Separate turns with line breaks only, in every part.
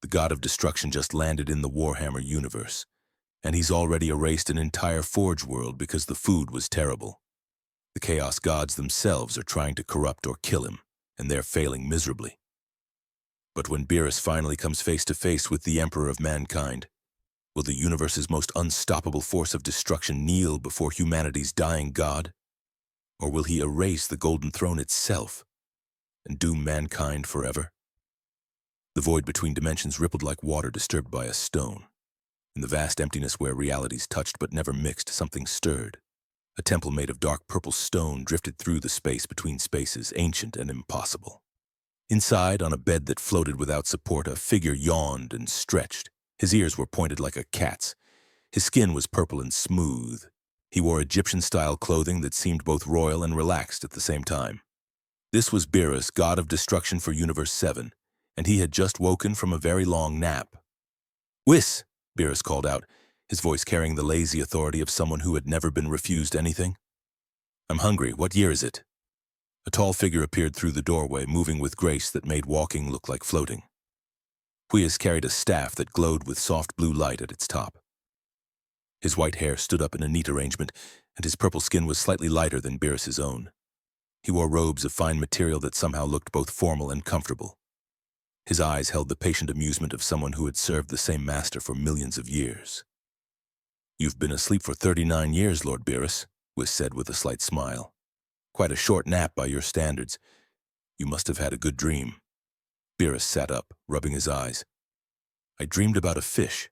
The god of destruction just landed in the Warhammer universe, and he's already erased an entire Forge world because the food was terrible. The Chaos gods themselves are trying to corrupt or kill him, and they're failing miserably. But when Beerus finally comes face to face with the Emperor of Mankind, will the universe's most unstoppable force of destruction kneel before humanity's dying god? Or will he erase the Golden Throne itself and doom mankind forever? The void between dimensions rippled like water disturbed by a stone. In the vast emptiness where realities touched but never mixed, something stirred. A temple made of dark purple stone drifted through the space between spaces, ancient and impossible. Inside, on a bed that floated without support, a figure yawned and stretched. His ears were pointed like a cat's. His skin was purple and smooth. He wore Egyptian-style clothing that seemed both royal and relaxed at the same time. This was Beerus, god of destruction for Universe 7, and he had just woken from a very long nap. "Whis!" Beerus called out, his voice carrying the lazy authority of someone who had never been refused anything. "I'm hungry. What year is it?" A tall figure appeared through the doorway, moving with grace that made walking look like floating. Whis carried a staff that glowed with soft blue light at its top. His white hair stood up in a neat arrangement, and his purple skin was slightly lighter than Beerus's own. He wore robes of fine material that somehow looked both formal and comfortable. His eyes held the patient amusement of someone who had served the same master for millions of years. "You've been asleep for 39 years, Lord Beerus," Whis said with a slight smile. "Quite a short nap by your standards. You must have had a good dream." Beerus sat up, rubbing his eyes. "I dreamed about a fish.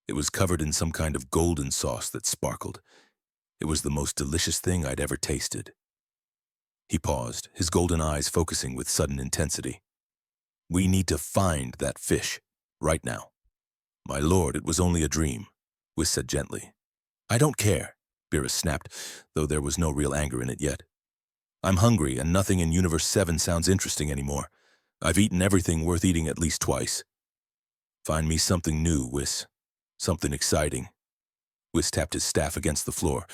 It was covered in some kind of golden sauce that sparkled. It was the most delicious thing I'd ever tasted." He paused, his golden eyes focusing with sudden intensity. "We need to find that fish, right now." "My lord, it was only a dream," Whis said gently. "I don't care," Beerus snapped, though there was no real anger in it yet. "I'm hungry, and nothing in Universe 7 sounds interesting anymore. I've eaten everything worth eating at least twice. Find me something new, Whis. Something exciting." Whis tapped his staff against the floor.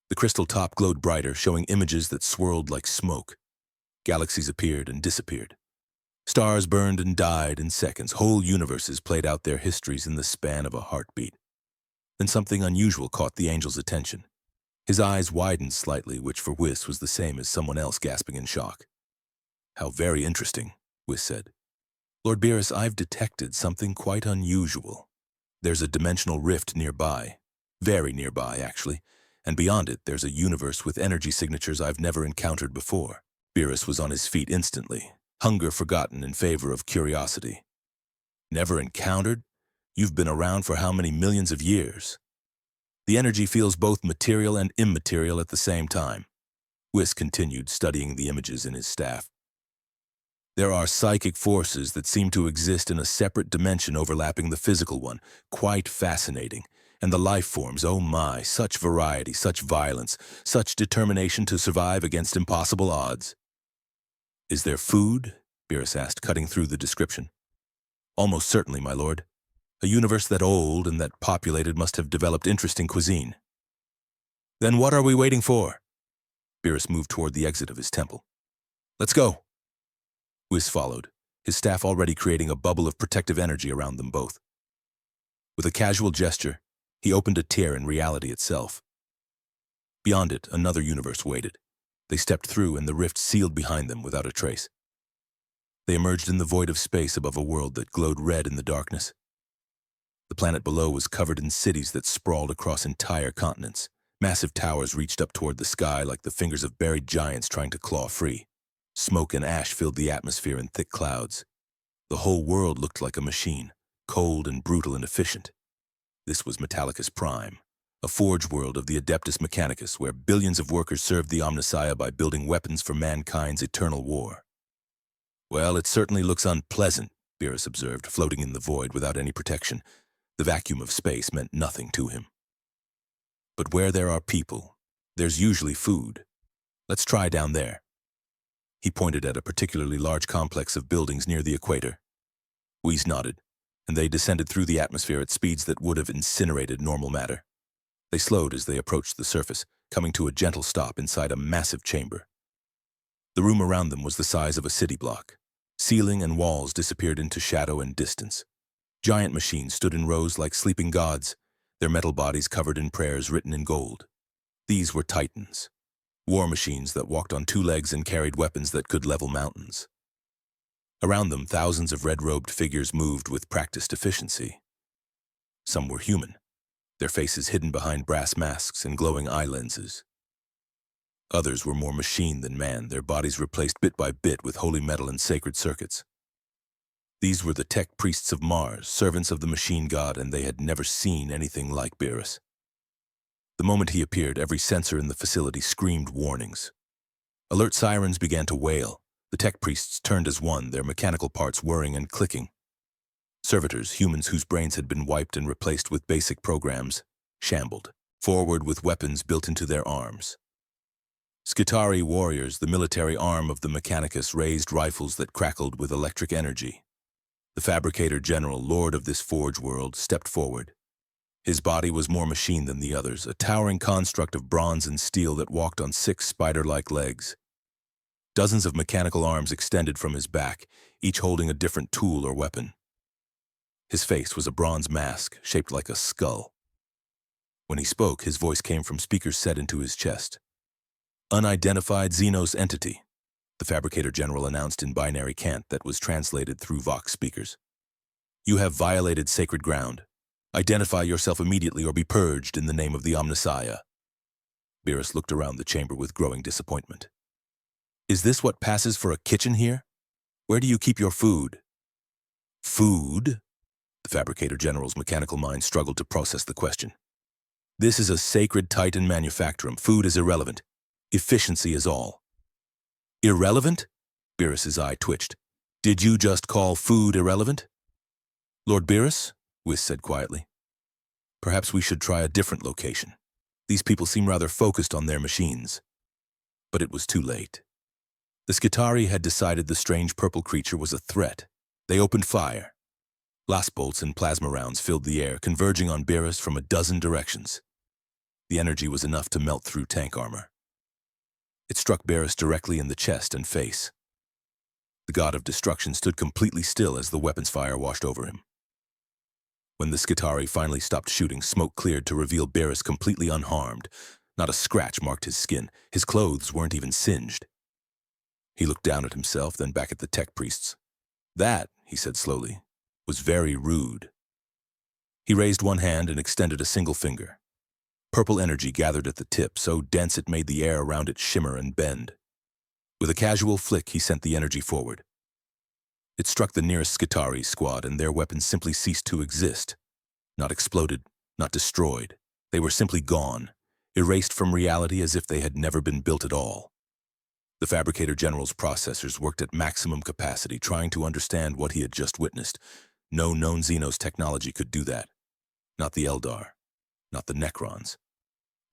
The crystal top glowed brighter, showing images that swirled like smoke. Galaxies appeared and disappeared. Stars burned and died in seconds. Whole universes played out their histories in the span of a heartbeat. Then something unusual caught the angel's attention. His eyes widened slightly, which for Whis was the same as someone else gasping in shock. "How very interesting," Whis said. "Lord Beerus, I've detected something quite unusual. There's a dimensional rift nearby. Very nearby, actually. And beyond it, there's a universe with energy signatures I've never encountered before." Beerus was on his feet instantly, hunger forgotten in favor of curiosity. "Never encountered? You've been around for how many millions of years?" "The energy feels both material and immaterial at the same time." Whis continued, studying the images in his staff. "There are psychic forces that seem to exist in a separate dimension overlapping the physical one. Quite fascinating. And the life forms, oh my, such variety, such violence, such determination to survive against impossible odds." "Is there food?" Beerus asked, cutting through the description. "Almost certainly, my lord. A universe that old and that populated must have developed interesting cuisine." "Then what are we waiting for?" Beerus moved toward the exit of his temple. "Let's go." Whis followed, his staff already creating a bubble of protective energy around them both. With a casual gesture, he opened a tear in reality itself. Beyond it, another universe waited. They stepped through, and the rift sealed behind them without a trace. They emerged in the void of space above a world that glowed red in the darkness. The planet below was covered in cities that sprawled across entire continents. Massive towers reached up toward the sky like the fingers of buried giants trying to claw free. Smoke and ash filled the atmosphere in thick clouds. The whole world looked like a machine, cold and brutal and efficient. This was Metallicus Prime, a forge world of the Adeptus Mechanicus, where billions of workers served the Omnissiah by building weapons for mankind's eternal war. "Well, it certainly looks unpleasant," Beerus observed, floating in the void without any protection. The vacuum of space meant nothing to him. "But where there are people, there's usually food. Let's try down there." He pointed at a particularly large complex of buildings near the equator. Whis nodded, and they descended through the atmosphere at speeds that would have incinerated normal matter. They slowed as they approached the surface, coming to a gentle stop inside a massive chamber. The room around them was the size of a city block. Ceiling and walls disappeared into shadow and distance. Giant machines stood in rows like sleeping gods, their metal bodies covered in prayers written in gold. These were titans, war machines that walked on two legs and carried weapons that could level mountains. Around them, thousands of red-robed figures moved with practiced efficiency. Some were human, their faces hidden behind brass masks and glowing eye lenses. Others were more machine than man, their bodies replaced bit by bit with holy metal and sacred circuits. These were the tech priests of Mars, servants of the machine god, and they had never seen anything like Beerus. The moment he appeared, every sensor in the facility screamed warnings. Alert sirens began to wail. The tech priests turned as one, their mechanical parts whirring and clicking. Servitors, humans whose brains had been wiped and replaced with basic programs, shambled, forward with weapons built into their arms. Skitarii warriors, the military arm of the Mechanicus, raised rifles that crackled with electric energy. The Fabricator General, lord of this forge world, stepped forward. His body was more machine than the others, a towering construct of bronze and steel that walked on 6 spider-like legs. Dozens of mechanical arms extended from his back, each holding a different tool or weapon. His face was a bronze mask, shaped like a skull. When he spoke, his voice came from speakers set into his chest. "Unidentified Xenos entity," the Fabricator General announced in binary cant that was translated through Vox speakers. "You have violated sacred ground. Identify yourself immediately or be purged in the name of the Omnissiah." Beerus looked around the chamber with growing disappointment. "Is this what passes for a kitchen here? Where do you keep your food?" "Food?" The Fabricator General's mechanical mind struggled to process the question. "This is a sacred Titan manufactorum. Food is irrelevant. Efficiency is all." "Irrelevant?" Beerus's eye twitched. "Did you just call food irrelevant?" "Lord Beerus," Whis said quietly, "perhaps we should try a different location. These people seem rather focused on their machines." But it was too late. The Skitarii had decided the strange purple creature was a threat. They opened fire. Blast bolts and plasma rounds filled the air, converging on Beerus from a dozen directions. The energy was enough to melt through tank armor. It struck Beerus directly in the chest and face. The god of destruction stood completely still as the weapon's fire washed over him. When the Skitarii finally stopped shooting, smoke cleared to reveal Beerus completely unharmed. Not a scratch marked his skin. His clothes weren't even singed. He looked down at himself, then back at the tech priests. "That," he said slowly, "was very rude." He raised one hand and extended a single finger. Purple energy gathered at the tip, so dense it made the air around it shimmer and bend. With a casual flick, he sent the energy forward. It struck the nearest Skitarii squad, and their weapons simply ceased to exist. Not exploded, not destroyed. They were simply gone, erased from reality as if they had never been built at all. The Fabricator General's processors worked at maximum capacity, trying to understand what he had just witnessed. No known Xenos technology could do that. Not the Eldar, not the Necrons,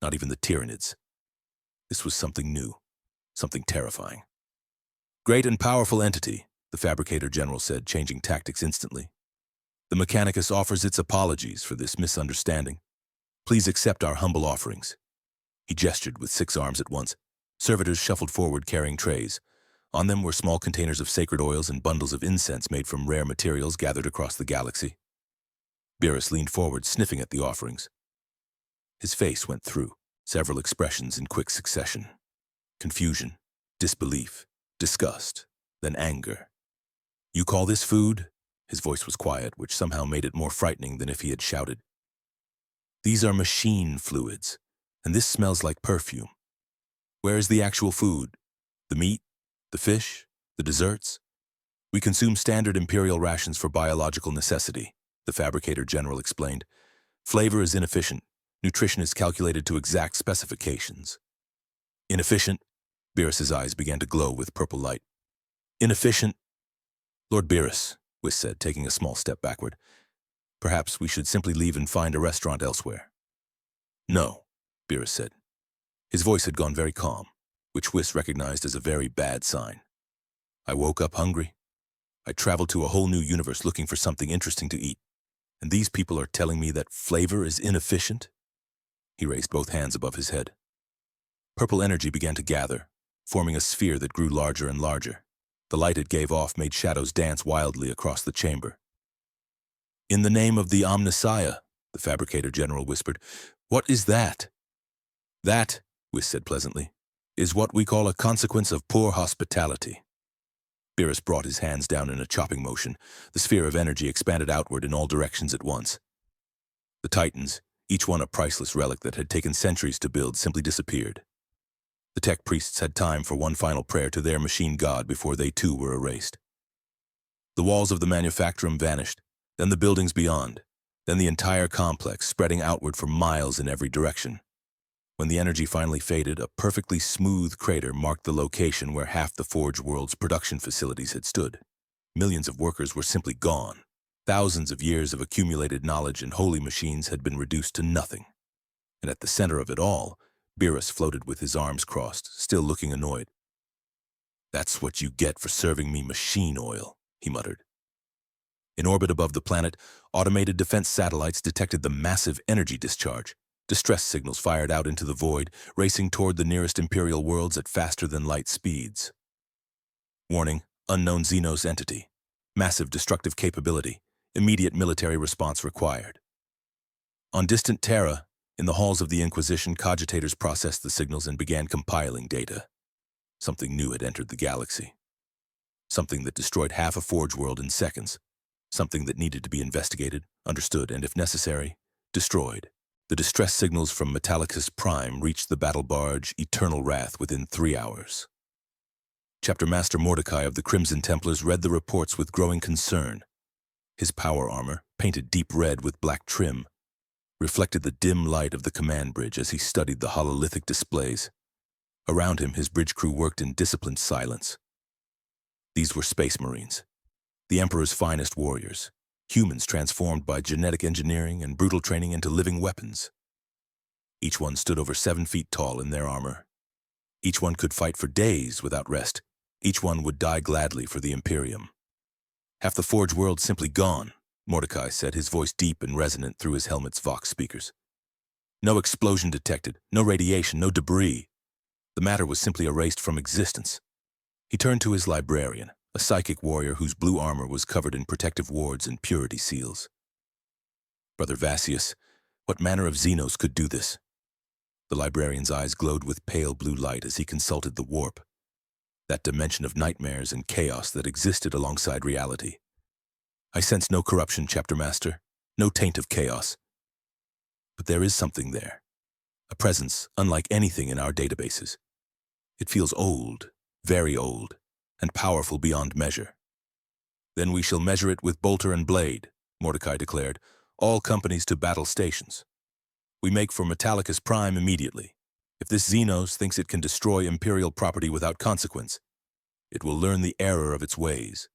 not even the Tyranids. This was something new, something terrifying. "Great and powerful entity," the Fabricator General said, changing tactics instantly. "The Mechanicus offers its apologies for this misunderstanding. Please accept our humble offerings." He gestured with 6 arms at once. Servitors shuffled forward carrying trays. On them were small containers of sacred oils and bundles of incense made from rare materials gathered across the galaxy. Beerus leaned forward, sniffing at the offerings. His face went through, several expressions in quick succession. Confusion, disbelief, disgust, then anger. "You call this food?" His voice was quiet, which somehow made it more frightening than if he had shouted. "These are machine fluids, and this smells like perfume. Where is the actual food? The meat? The fish? The desserts?" "We consume standard Imperial rations for biological necessity," the Fabricator General explained. "Flavor is inefficient. Nutrition is calculated to exact specifications." "Inefficient?" Beerus's eyes began to glow with purple light. "Inefficient?" "Lord Beerus," Whis said, taking a small step backward, "perhaps we should simply leave and find a restaurant elsewhere." "No," Beerus said. His voice had gone very calm, which Whis recognized as a very bad sign. "I woke up hungry. I traveled to a whole new universe looking for something interesting to eat, and these people are telling me that flavor is inefficient?" He raised both hands above his head. Purple energy began to gather, forming a sphere that grew larger and larger. The light it gave off made shadows dance wildly across the chamber. In the name of the Omnissiah, the fabricator general whispered. What is that? That, Whis said pleasantly, is what we call a consequence of poor hospitality. Beerus brought his hands down in a chopping motion. The sphere of energy expanded outward in all directions at once. The Titans, each one a priceless relic that had taken centuries to build, simply disappeared. The tech priests had time for one final prayer to their machine god before they too were erased. The walls of the manufactorum vanished, then the buildings beyond, then the entire complex spreading outward for miles in every direction. When the energy finally faded, a perfectly smooth crater marked the location where half the Forge world's production facilities had stood. Millions of workers were simply gone. Thousands of years of accumulated knowledge and holy machines had been reduced to nothing. And at the center of it all, Beerus floated with his arms crossed, still looking annoyed. That's what you get for serving me machine oil, he muttered. In orbit above the planet, automated defense satellites detected the massive energy discharge. Distress signals fired out into the void, racing toward the nearest Imperial worlds at faster-than-light speeds. Warning, unknown Xenos entity. Massive destructive capability. Immediate military response required. On distant Terra, in the halls of the Inquisition, cogitators processed the signals and began compiling data. Something new had entered the galaxy. Something that destroyed half a Forge world in seconds. Something that needed to be investigated, understood, and if necessary, destroyed. The distress signals from Metallicus Prime reached the battle barge Eternal Wrath within 3 hours. Chapter Master Mordecai of the Crimson Templars read the reports with growing concern. His power armor, painted deep red with black trim, reflected the dim light of the command bridge as he studied the hololithic displays. Around him, his bridge crew worked in disciplined silence. These were Space Marines, the Emperor's finest warriors. Humans transformed by genetic engineering and brutal training into living weapons. Each one stood over 7 feet tall in their armor. Each one could fight for days without rest. Each one would die gladly for the Imperium. Half the Forge world simply gone, Mordecai said, his voice deep and resonant through his helmet's Vox speakers. No explosion detected, no radiation, no debris. The matter was simply erased from existence. He turned to his librarian, a psychic warrior whose blue armor was covered in protective wards and purity seals. Brother Vassius, what manner of Xenos could do this? The librarian's eyes glowed with pale blue light as he consulted the warp, that dimension of nightmares and chaos that existed alongside reality. I sense no corruption, Chapter Master, no taint of chaos. But there is something there, a presence unlike anything in our databases. It feels old, very old, and powerful beyond measure. Then we shall measure it with bolter and blade, Mordecai declared, all companies to battle stations. We make for Metallicus Prime immediately. If this Xenos thinks it can destroy Imperial property without consequence, it will learn the error of its ways.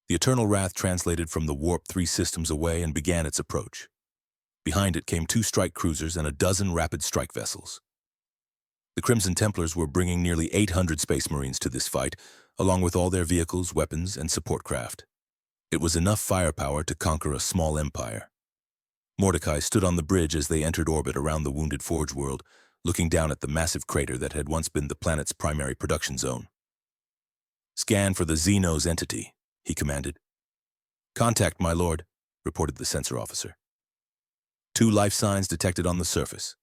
The Eternal Wrath translated from the warp 3 systems away and began its approach. Behind it came 2 strike cruisers and a dozen rapid strike vessels. The Crimson Templars were bringing nearly 800 Space Marines to this fight, along with all their vehicles, weapons, and support craft. It was enough firepower to conquer a small empire. Mordecai stood on the bridge as they entered orbit around the wounded Forge world, looking down at the massive crater that had once been the planet's primary production zone. Scan for the Xenos entity, he commanded. Contact, my lord, reported the sensor officer. 2 life signs detected on the surface.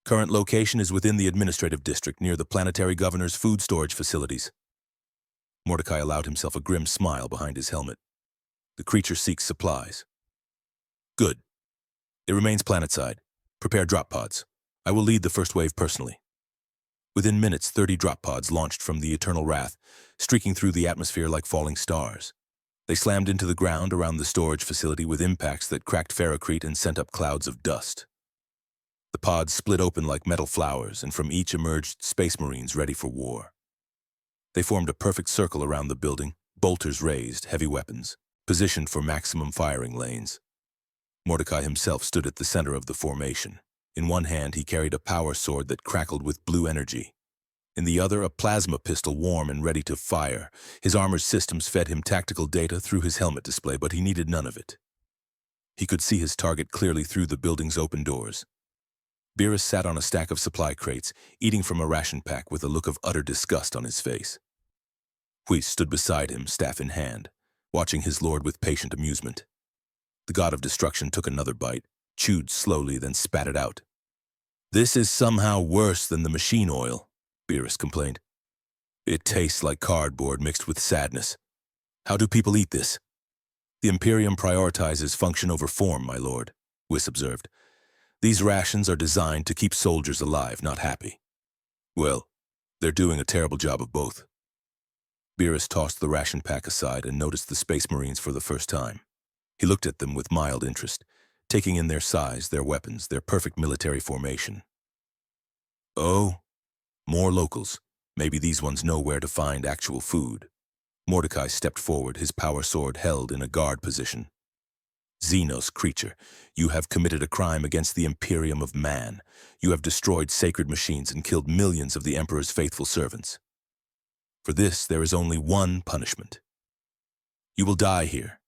Current location is within the administrative district near the planetary governor's food storage facilities. Mordecai allowed himself a grim smile behind his helmet. The creature seeks supplies. Good. It remains planetside. Prepare drop pods. I will lead the first wave personally. Within minutes, 30 drop pods launched from the Eternal Wrath, streaking through the atmosphere like falling stars. They slammed into the ground around the storage facility with impacts that cracked ferrocrete and sent up clouds of dust. The pods split open like metal flowers, and from each emerged Space Marines ready for war. They formed a perfect circle around the building, bolters raised, heavy weapons, positioned for maximum firing lanes. Mordecai himself stood at the center of the formation. In one hand, he carried a power sword that crackled with blue energy. In the other, a plasma pistol warm and ready to fire. His armor's systems fed him tactical data through his helmet display, but he needed none of it. He could see his target clearly through the building's open doors. Beerus sat on a stack of supply crates, eating from a ration pack with a look of utter disgust on his face. Whis stood beside him, staff in hand, watching his lord with patient amusement. The god of destruction took another bite, chewed slowly, then spat it out. "This is somehow worse than the machine oil," Beerus complained. "It tastes like cardboard mixed with sadness. How do people eat this?" "The Imperium prioritizes function over form, my lord," Wyss observed. "These rations are designed to keep soldiers alive, not happy." "Well, they're doing a terrible job of both." Beerus tossed the ration pack aside and noticed the Space Marines for the first time. He looked at them with mild interest, taking in their size, their weapons, their perfect military formation. "Oh, more locals. Maybe these ones know where to find actual food." Mordecai stepped forward, his power sword held in a guard position. "Xenos creature, you have committed a crime against the Imperium of man. You have destroyed sacred machines and killed millions of the Emperor's faithful servants. For this, there is only one punishment. You will die here,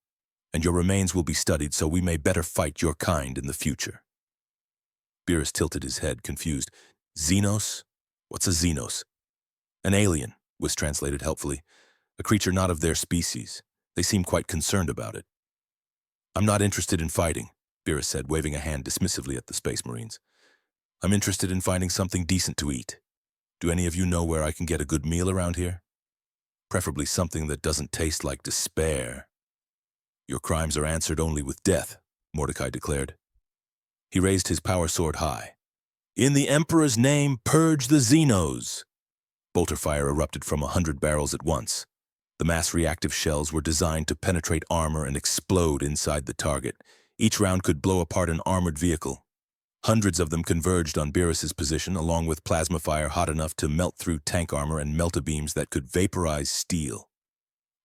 and your remains will be studied so we may better fight your kind in the future." Beerus tilted his head, confused. "Xenos? What's a Xenos?" "An alien," was translated helpfully. "A creature not of their species. They seem quite concerned about it." "I'm not interested in fighting," Beerus said, waving a hand dismissively at the Space Marines. "I'm interested in finding something decent to eat. Do any of you know where I can get a good meal around here? Preferably something that doesn't taste like despair." "Your crimes are answered only with death," Mordecai declared. He raised his power sword high. "In the Emperor's name, purge the Xenos!" Bolter fire erupted from 100 barrels at once. The mass reactive shells were designed to penetrate armor and explode inside the target. Each round could blow apart an armored vehicle. Hundreds of them converged on Beerus's position, along with plasma fire hot enough to melt through tank armor and melta-beams that could vaporize steel.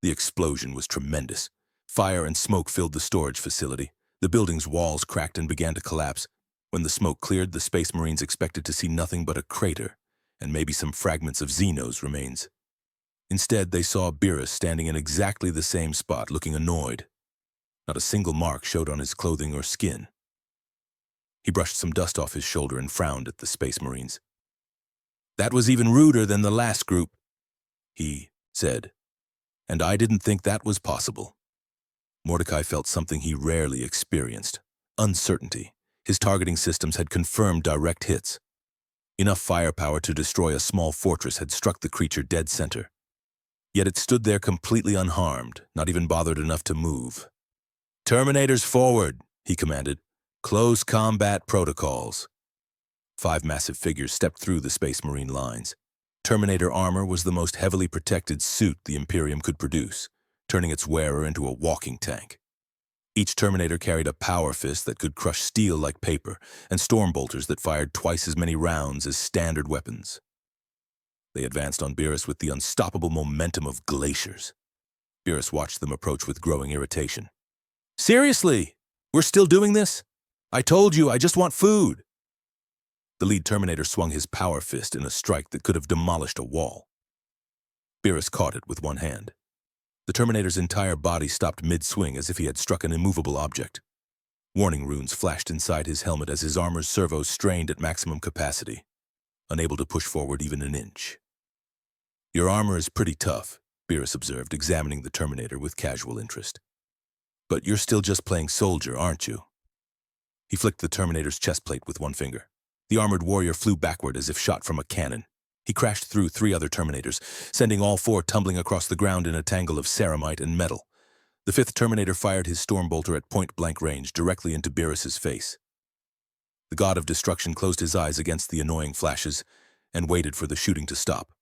The explosion was tremendous. Fire and smoke filled the storage facility. The building's walls cracked and began to collapse. When the smoke cleared, the Space Marines expected to see nothing but a crater, and maybe some fragments of Xenos' remains. Instead, they saw Beerus standing in exactly the same spot, looking annoyed. Not a single mark showed on his clothing or skin. He brushed some dust off his shoulder and frowned at the Space Marines. "That was even ruder than the last group," he said. "And I didn't think that was possible." Mordecai felt something he rarely experienced: uncertainty. His targeting systems had confirmed direct hits. Enough firepower to destroy a small fortress had struck the creature dead center. Yet it stood there completely unharmed, not even bothered enough to move. "Terminators forward," he commanded. "Close combat protocols." 5 massive figures stepped through the Space Marine lines. Terminator armor was the most heavily protected suit the Imperium could produce, turning its wearer into a walking tank. Each Terminator carried a power fist that could crush steel like paper, and storm bolters that fired twice as many rounds as standard weapons. They advanced on Beerus with the unstoppable momentum of glaciers. Beerus watched them approach with growing irritation. "Seriously? We're still doing this? I told you, I just want food." The lead Terminator swung his power fist in a strike that could have demolished a wall. Beerus caught it with one hand. The Terminator's entire body stopped mid-swing as if he had struck an immovable object. Warning runes flashed inside his helmet as his armor's servos strained at maximum capacity, unable to push forward even an inch. "Your armor is pretty tough," Beerus observed, examining the Terminator with casual interest. "But you're still just playing soldier, aren't you?" He flicked the Terminator's chest plate with one finger. The armored warrior flew backward as if shot from a cannon. He crashed through 3 other Terminators, sending all 4 tumbling across the ground in a tangle of ceramite and metal. The 5th Terminator fired his storm bolter at point-blank range directly into Beerus's face. The god of destruction closed his eyes against the annoying flashes and waited for the shooting to stop.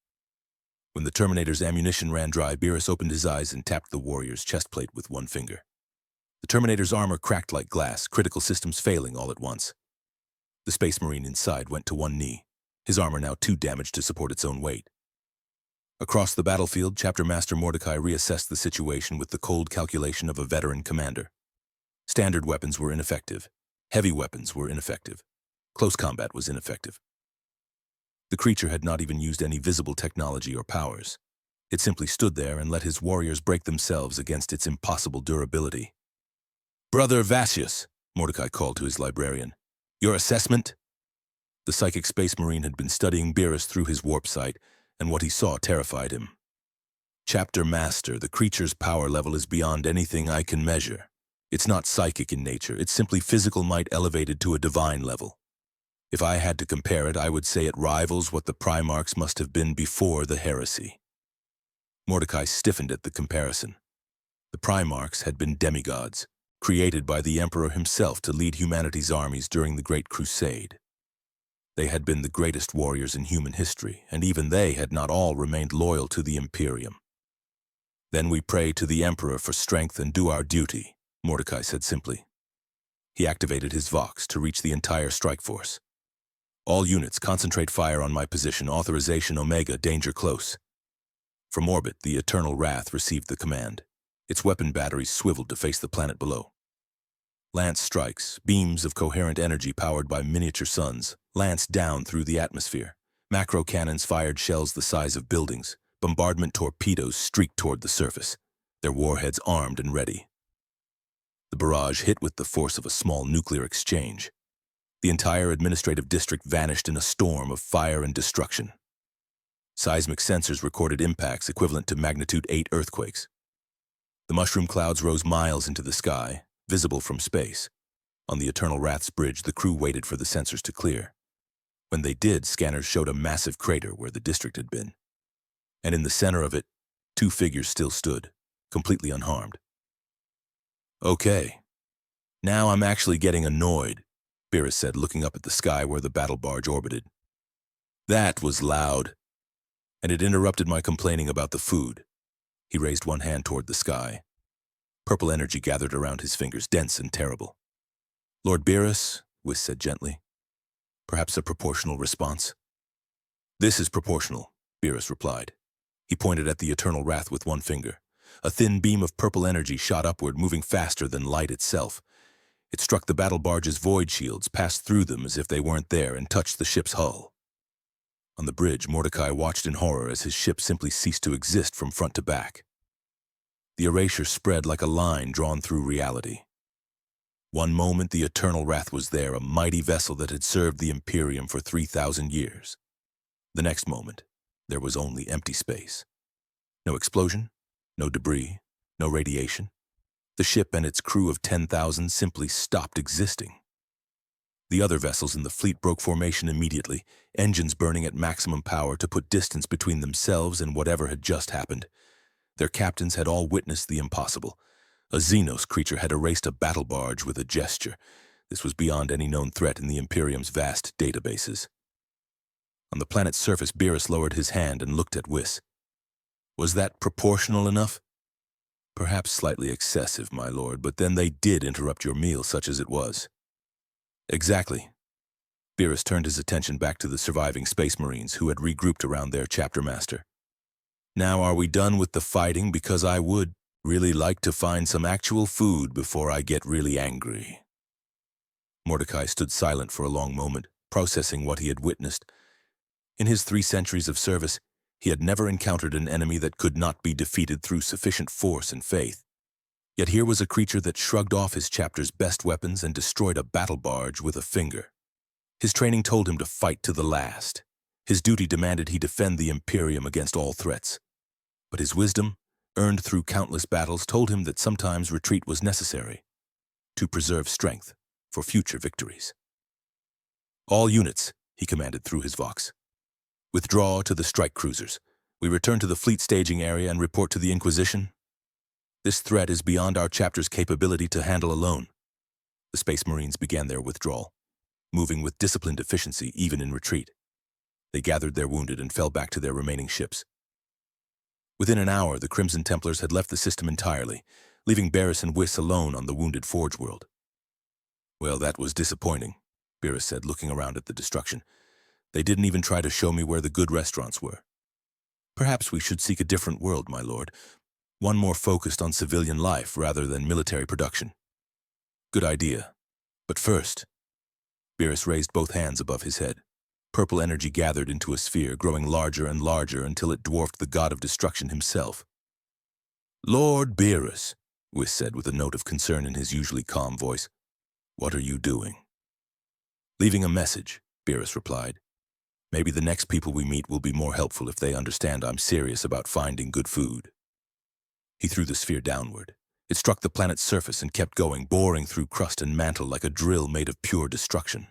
When the Terminator's ammunition ran dry, Beerus opened his eyes and tapped the warrior's chest plate with one finger. The Terminator's armor cracked like glass, critical systems failing all at once. The Space Marine inside went to one knee, his armor now too damaged to support its own weight. Across the battlefield, Chapter Master Mordecai reassessed the situation with the cold calculation of a veteran commander. Standard weapons were ineffective. Heavy weapons were ineffective. Close combat was ineffective. The creature had not even used any visible technology or powers. It simply stood there and let his warriors break themselves against its impossible durability. "Brother Vasius," Mordecai called to his librarian. "Your assessment?" The psychic Space Marine had been studying Beerus through his warp sight, and what he saw terrified him. "Chapter Master, the creature's power level is beyond anything I can measure. It's not psychic in nature, it's simply physical might elevated to a divine level. If I had to compare it, I would say it rivals what the Primarchs must have been before the heresy. Mordecai stiffened at the comparison. The Primarchs had been demigods, created by the Emperor himself to lead humanity's armies during the Great Crusade. They had been the greatest warriors in human history, and even they had not all remained loyal to the Imperium. "Then we pray to the Emperor for strength and do our duty," Mordecai said simply. He activated his Vox to reach the entire strike force. "All units, concentrate fire on my position. Authorization Omega, danger close." From orbit, the Eternal Wrath received the command. Its weapon batteries swiveled to face the planet below. Lance strikes, beams of coherent energy powered by miniature suns, lanced down through the atmosphere. Macro cannons fired shells the size of buildings. Bombardment torpedoes streaked toward the surface, their warheads armed and ready. The barrage hit with the force of a small nuclear exchange. The entire administrative district vanished in a storm of fire and destruction. Seismic sensors recorded impacts equivalent to magnitude 8 earthquakes. The mushroom clouds rose miles into the sky, visible from space. On the Eternal Wrath's bridge, the crew waited for the sensors to clear. When they did, scanners showed a massive crater where the district had been. And in the center of it, 2 figures still stood, completely unharmed. "Okay. Now I'm actually getting annoyed," Beerus said, looking up at the sky where the battle barge orbited. "That was loud, and it interrupted my complaining about the food." He raised one hand toward the sky. Purple energy gathered around his fingers, dense and terrible. "Lord Beerus," Whis said gently. "Perhaps a proportional response?" "This is proportional," Beerus replied. He pointed at the Eternal Wrath with one finger. A thin beam of purple energy shot upward, moving faster than light itself. It struck the battle barge's void shields, passed through them as if they weren't there, and touched the ship's hull. On the bridge, Mordecai watched in horror as his ship simply ceased to exist from front to back. The erasure spread like a line drawn through reality. One moment, the Eternal Wrath was there, a mighty vessel that had served the Imperium for 3,000 years. The next moment, there was only empty space. No explosion, no debris, no radiation. The ship and its crew of 10,000 simply stopped existing. The other vessels in the fleet broke formation immediately, engines burning at maximum power to put distance between themselves and whatever had just happened. Their captains had all witnessed the impossible. A Xenos creature had erased a battle barge with a gesture. This was beyond any known threat in the Imperium's vast databases. On the planet's surface, Beerus lowered his hand and looked at Whis. "Was that proportional enough?" "Perhaps slightly excessive, my lord, but then they did interrupt your meal, such as it was." "Exactly." Beerus turned his attention back to the surviving Space Marines who had regrouped around their chapter master. "Now are we done with the fighting? Because I would really like to find some actual food before I get really angry." Mordecai stood silent for a long moment, processing what he had witnessed. In his 3 centuries of service, he had never encountered an enemy that could not be defeated through sufficient force and faith. Yet here was a creature that shrugged off his chapter's best weapons and destroyed a battle barge with a finger. His training told him to fight to the last. His duty demanded he defend the Imperium against all threats. But his wisdom, earned through countless battles, told him that sometimes retreat was necessary to preserve strength for future victories. "All units," he commanded through his Vox. "Withdraw to the strike cruisers. We return to the fleet staging area and report to the Inquisition. This threat is beyond our chapter's capability to handle alone." The Space Marines began their withdrawal, moving with disciplined efficiency even in retreat. They gathered their wounded and fell back to their remaining ships. Within an hour, the Crimson Templars had left the system entirely, leaving Beerus and Whis alone on the wounded Forge world. "Well, that was disappointing," Beerus said, looking around at the destruction. "They didn't even try to show me where the good restaurants were. Perhaps we should seek a different world, my lord. One more focused on civilian life rather than military production." "Good idea. But first..." Beerus raised both hands above his head. Purple energy gathered into a sphere, growing larger and larger until it dwarfed the god of destruction himself. "Lord Beerus," Whis said with a note of concern in his usually calm voice, "what are you doing?" "Leaving a message," Beerus replied. "Maybe the next people we meet will be more helpful if they understand I'm serious about finding good food." He threw the sphere downward. It struck the planet's surface and kept going, boring through crust and mantle like a drill made of pure destruction.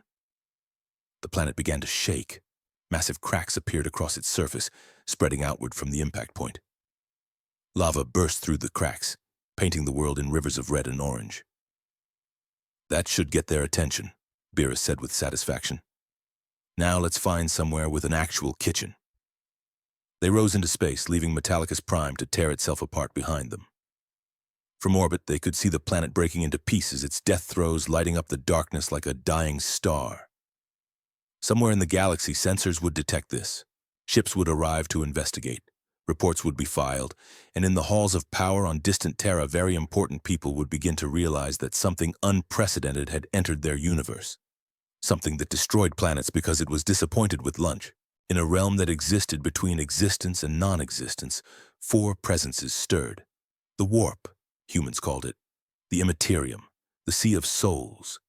The planet began to shake. Massive cracks appeared across its surface, spreading outward from the impact point. Lava burst through the cracks, painting the world in rivers of red and orange. "That should get their attention," Beerus said with satisfaction. "Now let's find somewhere with an actual kitchen." They rose into space, leaving Metallicus Prime to tear itself apart behind them. From orbit, they could see the planet breaking into pieces, its death throes lighting up the darkness like a dying star. Somewhere in the galaxy, sensors would detect this. Ships would arrive to investigate. Reports would be filed, and in the halls of power on distant Terra, very important people would begin to realize that something unprecedented had entered their universe. Something that destroyed planets because it was disappointed with lunch. In a realm that existed between existence and non-existence, 4 presences stirred. The warp, humans called it. The Imperium, the Sea of Souls.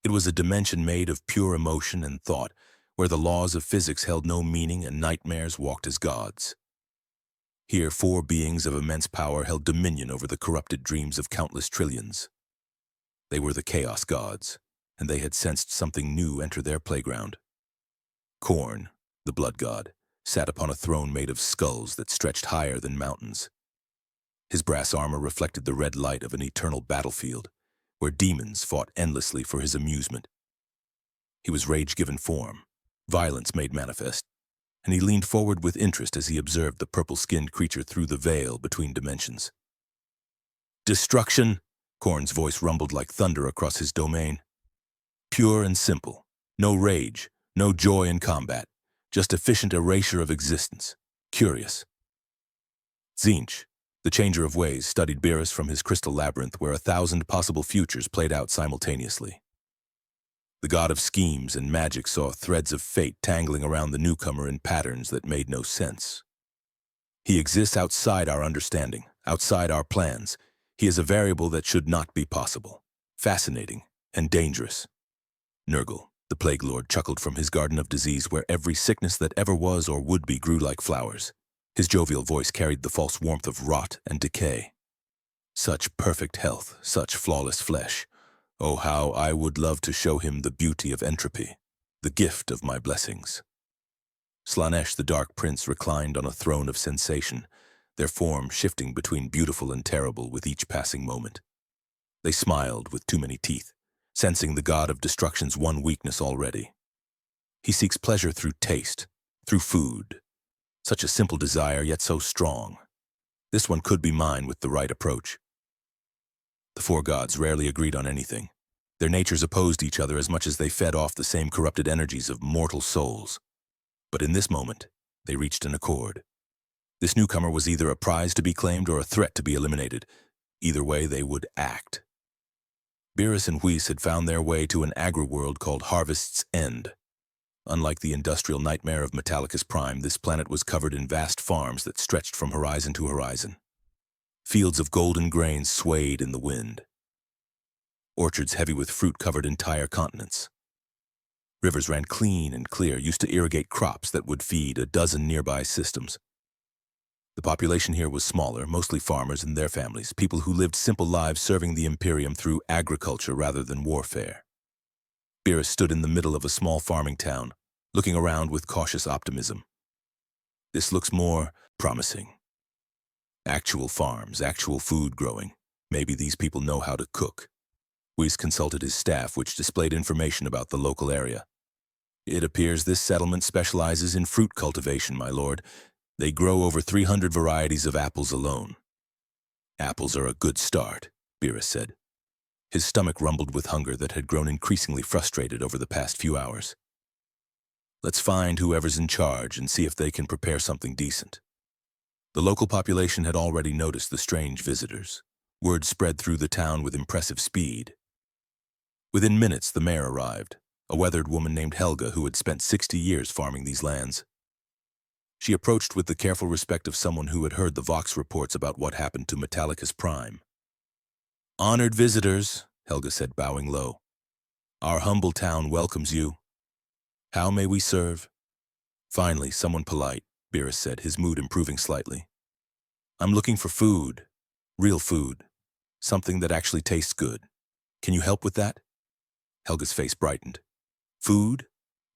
It was a dimension made of pure emotion and thought, where the laws of physics held no meaning and nightmares walked as gods. Here, 4 beings of immense power held dominion over the corrupted dreams of countless trillions. They were the Chaos Gods, and they had sensed something new enter their playground. Khorne, the Blood God, sat upon a throne made of skulls that stretched higher than mountains. His brass armor reflected the red light of an eternal battlefield, where demons fought endlessly for his amusement. He was rage-given form, violence made manifest, and he leaned forward with interest as he observed the purple-skinned creature through the veil between dimensions. "Destruction," Khorne's voice rumbled like thunder across his domain. "Pure and simple. No rage, no joy in combat, just efficient erasure of existence. Curious." Tzeentch, the Changer of Ways, studied Beerus from his crystal labyrinth where 1,000 possible futures played out simultaneously. The god of schemes and magic saw threads of fate tangling around the newcomer in patterns that made no sense. He exists outside our understanding, outside our plans. He is a variable that should not be possible. Fascinating and dangerous. Nurgle, the Plague Lord, chuckled from his garden of disease where every sickness that ever was or would be grew like flowers. His jovial voice carried the false warmth of rot and decay. Such perfect health, such flawless flesh. Oh, how I would love to show him the beauty of entropy, the gift of my blessings. Slaanesh, the Dark Prince, reclined on a throne of sensation, their form shifting between beautiful and terrible with each passing moment. They smiled with too many teeth, sensing the god of destruction's one weakness already. He seeks pleasure through taste, through food. Such a simple desire, yet so strong. This one could be mine with the right approach. The 4 gods rarely agreed on anything. Their natures opposed each other as much as they fed off the same corrupted energies of mortal souls. But in this moment, they reached an accord. This newcomer was either a prize to be claimed or a threat to be eliminated. Either way, they would act. Beerus and Whis had found their way to an agri-world called Harvest's End. Unlike the industrial nightmare of Metallicus Prime, this planet was covered in vast farms that stretched from horizon to horizon. Fields of golden grain swayed in the wind. Orchards heavy with fruit covered entire continents. Rivers ran clean and clear, used to irrigate crops that would feed a dozen nearby systems. The population here was smaller, mostly farmers and their families, people who lived simple lives serving the Imperium through agriculture rather than warfare. Beerus stood in the middle of a small farming town, looking around with cautious optimism. This looks more promising. Actual farms, actual food growing. Maybe these people know how to cook. Whis consulted his staff, which displayed information about the local area. "It appears this settlement specializes in fruit cultivation, my lord. They grow over 300 varieties of apples alone." "Apples are a good start," Beerus said. His stomach rumbled with hunger that had grown increasingly frustrated over the past few hours. "Let's find whoever's in charge and see if they can prepare something decent." The local population had already noticed the strange visitors. Word spread through the town with impressive speed. Within minutes, the mayor arrived, a weathered woman named Helga who had spent 60 years farming these lands. She approached with the careful respect of someone who had heard the Vox reports about what happened to Metallicus Prime. "Honored visitors," Helga said, bowing low. "Our humble town welcomes you. How may we serve?" "Finally, someone polite," Beerus said, his mood improving slightly. "I'm looking for food. Real food. Something that actually tastes good. Can you help with that? Helga's face brightened. Food?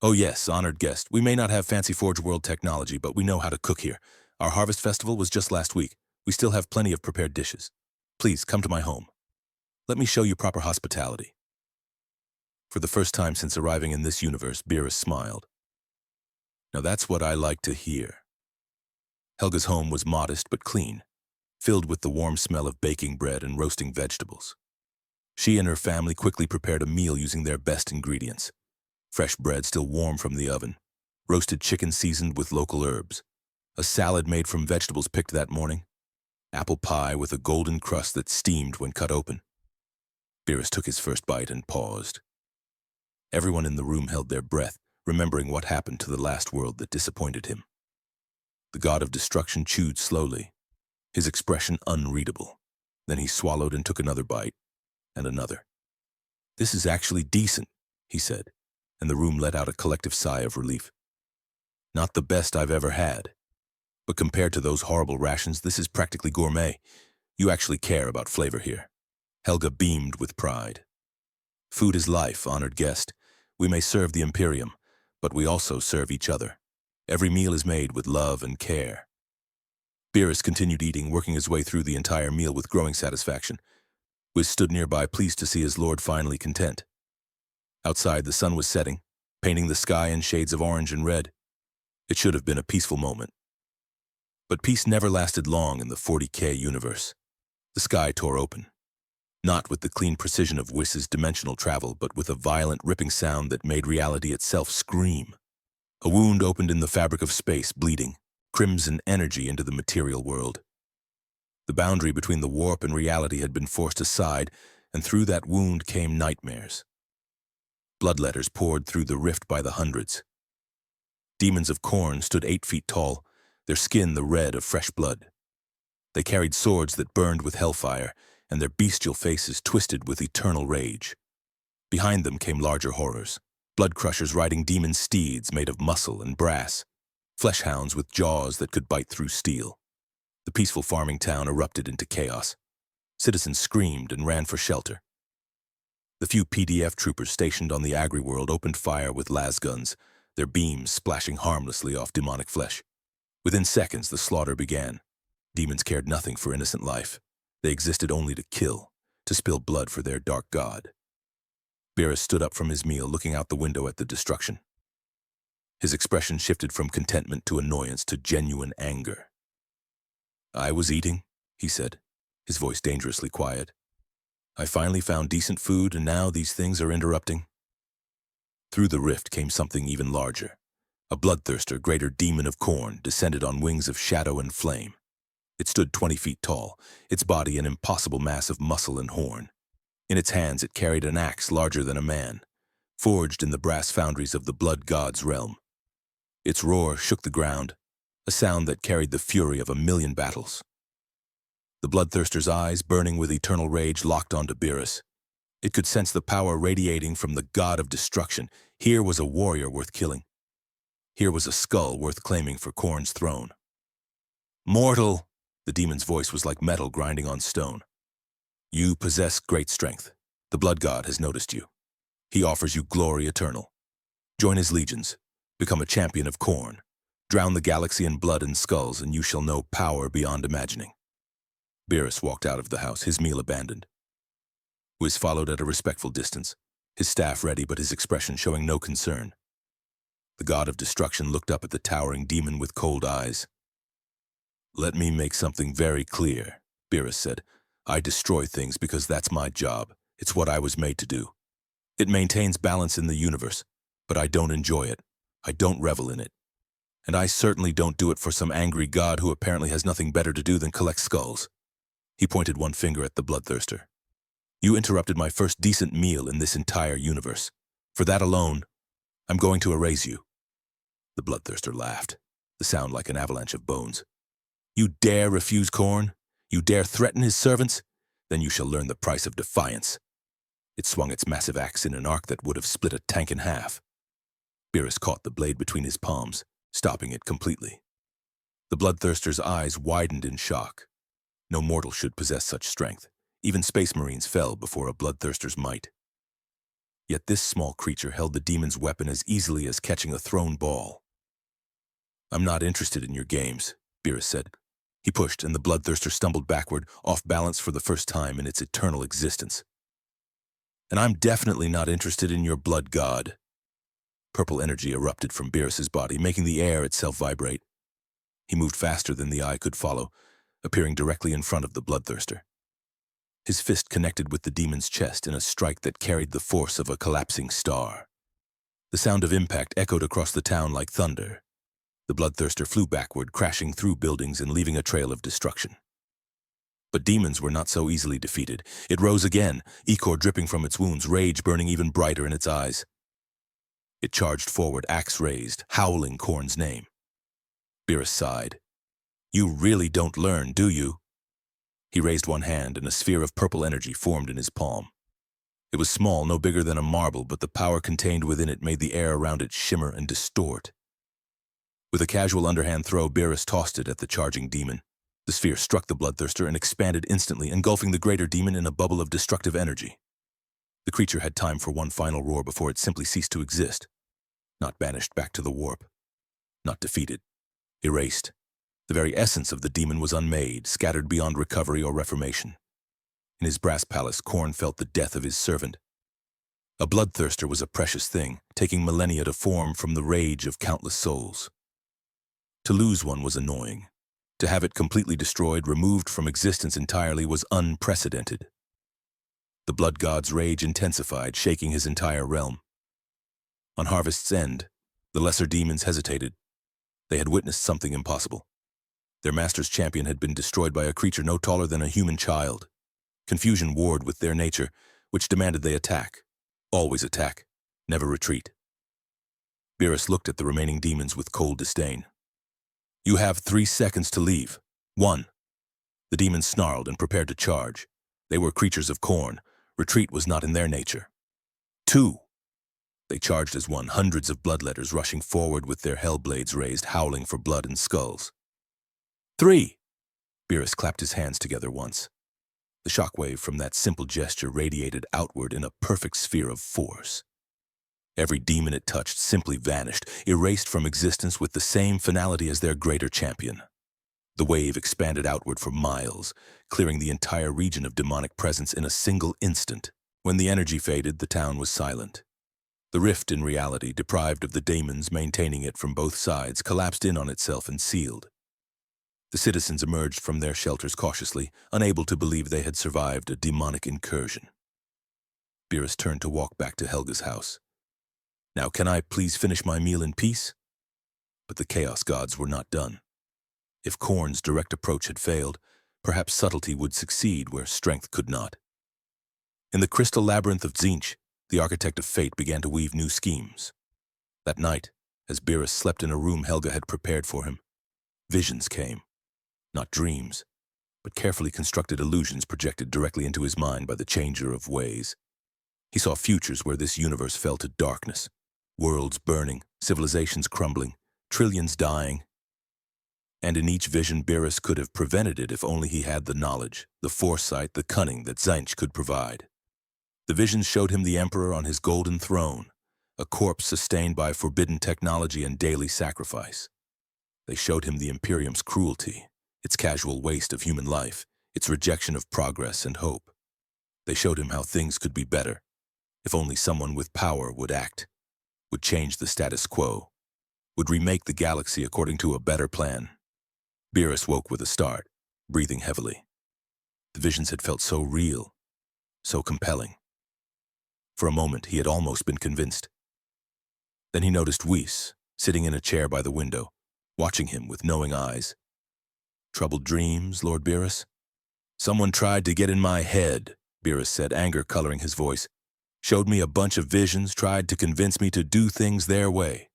Oh yes, honored guest. We may not have fancy Forge World technology, but we know how to cook here. Our harvest festival was just last week. We still have plenty of prepared dishes. Please, come to my home. Let me show you proper hospitality. For the first time since arriving in this universe, Beerus smiled. Now that's what I like to hear. Helga's home was modest but clean, filled with the warm smell of baking bread and roasting vegetables. She and her family quickly prepared a meal using their best ingredients. Fresh bread still warm from the oven, roasted chicken seasoned with local herbs, a salad made from vegetables picked that morning, apple pie with a golden crust that steamed when cut open. Beerus took his first bite and paused. Everyone in the room held their breath, remembering what happened to the last world that disappointed him. The god of destruction chewed slowly, his expression unreadable. Then he swallowed and took another bite, and another. "This is actually decent," he said, and the room let out a collective sigh of relief. "Not the best I've ever had, but compared to those horrible rations, this is practically gourmet. You actually care about flavor here." Helga beamed with pride. "Food is life, honored guest. We may serve the Imperium, but we also serve each other. Every meal is made with love and care." Beerus continued eating, working his way through the entire meal with growing satisfaction. Wiz stood nearby, pleased to see his lord finally content. Outside, the sun was setting, painting the sky in shades of orange and red. It should have been a peaceful moment. But peace never lasted long in the 40K universe. The sky tore open. Not with the clean precision of Wiz's dimensional travel, but with a violent, ripping sound that made reality itself scream. A wound opened in the fabric of space, bleeding crimson energy into the material world. The boundary between the warp and reality had been forced aside, and through that wound came nightmares. Bloodletters poured through the rift by the hundreds. Demons of Khorne stood 8 feet tall, their skin the red of fresh blood. They carried swords that burned with hellfire, and their bestial faces twisted with eternal rage. Behind them came larger horrors, blood crushers riding demon steeds made of muscle and brass, flesh hounds with jaws that could bite through steel. The peaceful farming town erupted into chaos. Citizens screamed and ran for shelter. The few PDF troopers stationed on the agri-world opened fire with lasguns, their beams splashing harmlessly off demonic flesh. Within seconds, the slaughter began. Demons cared nothing for innocent life. They existed only to kill, to spill blood for their dark god. Beerus stood up from his meal, looking out the window at the destruction. His expression shifted from contentment to annoyance to genuine anger. "I was eating," he said, his voice dangerously quiet. "I finally found decent food, and now these things are interrupting." Through the rift came something even larger. A bloodthirster, greater demon of Khorne, descended on wings of shadow and flame. It stood 20 feet tall, its body an impossible mass of muscle and horn. In its hands it carried an axe larger than a man, forged in the brass foundries of the blood god's realm. Its roar shook the ground, a sound that carried the fury of 1,000,000 battles. The bloodthirster's eyes, burning with eternal rage, locked onto Beerus. It could sense the power radiating from the god of destruction. Here was a warrior worth killing. Here was a skull worth claiming for Khorne's throne. "Mortal!" The demon's voice was like metal grinding on stone. "You possess great strength. The blood god has noticed you. He offers you glory eternal. Join his legions. Become a champion of Khorne. Drown the galaxy in blood and skulls, and you shall know power beyond imagining." Beerus walked out of the house, his meal abandoned. Wiz followed at a respectful distance, his staff ready but his expression showing no concern. The god of destruction looked up at the towering demon with cold eyes. "Let me make something very clear," Beerus said. "I destroy things because that's my job. It's what I was made to do. It maintains balance in the universe, but I don't enjoy it. I don't revel in it. And I certainly don't do it for some angry god who apparently has nothing better to do than collect skulls." He pointed one finger at the bloodthirster. "You interrupted my first decent meal in this entire universe. For that alone, I'm going to erase you." The bloodthirster laughed, the sound like an avalanche of bones. "You dare refuse Khorne? You dare threaten his servants? Then you shall learn the price of defiance." It swung its massive axe in an arc that would have split a tank in half. Beerus caught the blade between his palms, stopping it completely. The bloodthirster's eyes widened in shock. No mortal should possess such strength. Even space marines fell before a bloodthirster's might. Yet this small creature held the demon's weapon as easily as catching a thrown ball. "I'm not interested in your games," Beerus said. He pushed, and the bloodthirster stumbled backward, off balance for the first time in its eternal existence. "And I'm definitely not interested in your blood god." Purple energy erupted from Beerus's body, making the air itself vibrate. He moved faster than the eye could follow, appearing directly in front of the bloodthirster. His fist connected with the demon's chest in a strike that carried the force of a collapsing star. The sound of impact echoed across the town like thunder. The bloodthirster flew backward, crashing through buildings and leaving a trail of destruction. But demons were not so easily defeated. It rose again, ichor dripping from its wounds, rage burning even brighter in its eyes. It charged forward, axe raised, howling Khorne's name. Beerus sighed. "You really don't learn, do you?" He raised one hand, and a sphere of purple energy formed in his palm. It was small, no bigger than a marble, but the power contained within it made the air around it shimmer and distort. With a casual underhand throw, Beerus tossed it at the charging demon. The sphere struck the bloodthirster and expanded instantly, engulfing the greater demon in a bubble of destructive energy. The creature had time for one final roar before it simply ceased to exist. Not banished back to the warp. Not defeated. Erased. The very essence of the demon was unmade, scattered beyond recovery or reformation. In his brass palace, Khorne felt the death of his servant. A bloodthirster was a precious thing, taking millennia to form from the rage of countless souls. To lose one was annoying. To have it completely destroyed, removed from existence entirely, was unprecedented. The blood god's rage intensified, shaking his entire realm. On Harvest's end, the lesser demons hesitated. They had witnessed something impossible. Their master's champion had been destroyed by a creature no taller than a human child. Confusion warred with their nature, which demanded they attack. Always attack, never retreat. Beerus looked at the remaining demons with cold disdain. "You have 3 seconds to leave. 1. The demons snarled and prepared to charge. They were creatures of Khorne. Retreat was not in their nature. 2. They charged as one, hundreds of bloodletters rushing forward with their hell blades raised, howling for blood and skulls. 3. Beerus clapped his hands together once. The shockwave from that simple gesture radiated outward in a perfect sphere of force. Every demon it touched simply vanished, erased from existence with the same finality as their greater champion. The wave expanded outward for miles, clearing the entire region of demonic presence in a single instant. When the energy faded, the town was silent. The rift in reality, deprived of the demons maintaining it from both sides, collapsed in on itself and sealed. The citizens emerged from their shelters cautiously, unable to believe they had survived a demonic incursion. Beerus turned to walk back to Helga's house. "Now can I please finish my meal in peace?" But the Chaos Gods were not done. If Khorne's direct approach had failed, perhaps subtlety would succeed where strength could not. In the crystal labyrinth of Tzeentch, the architect of fate began to weave new schemes. That night, as Beerus slept in a room Helga had prepared for him, visions came. Not dreams, but carefully constructed illusions projected directly into his mind by the changer of ways. He saw futures where this universe fell to darkness, worlds burning, civilizations crumbling, trillions dying. And in each vision, Beerus could have prevented it if only he had the knowledge, the foresight, the cunning that Tzeentch could provide. The visions showed him the Emperor on his golden throne, a corpse sustained by forbidden technology and daily sacrifice. They showed him the Imperium's cruelty, its casual waste of human life, its rejection of progress and hope. They showed him how things could be better, if only someone with power would act, would change the status quo, would remake the galaxy according to a better plan. Beerus woke with a start, breathing heavily. The visions had felt so real, so compelling. For a moment, he had almost been convinced. Then he noticed Whis, sitting in a chair by the window, watching him with knowing eyes. "Troubled dreams, Lord Beerus?" "Someone tried to get in my head," Beerus said, anger coloring his voice. "Showed me a bunch of visions, tried to convince me to do things their way."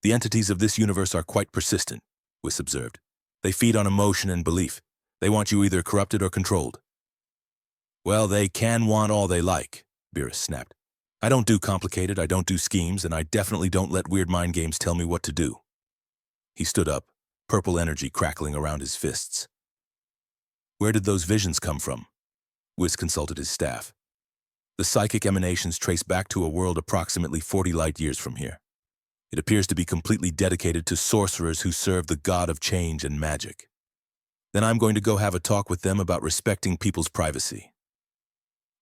"The entities of this universe are quite persistent," Whis observed. "They feed on emotion and belief. They want you either corrupted or controlled." "Well, they can want all they like," Beerus snapped. "I don't do complicated, I don't do schemes, and I definitely don't let weird mind games tell me what to do." He stood up, purple energy crackling around his fists. "Where did those visions come from?" Wiz consulted his staff. The psychic emanations trace back to a world approximately 40 light years from here. It appears to be completely dedicated to sorcerers who serve the god of change and magic. Then I'm going to go have a talk with them about respecting people's privacy.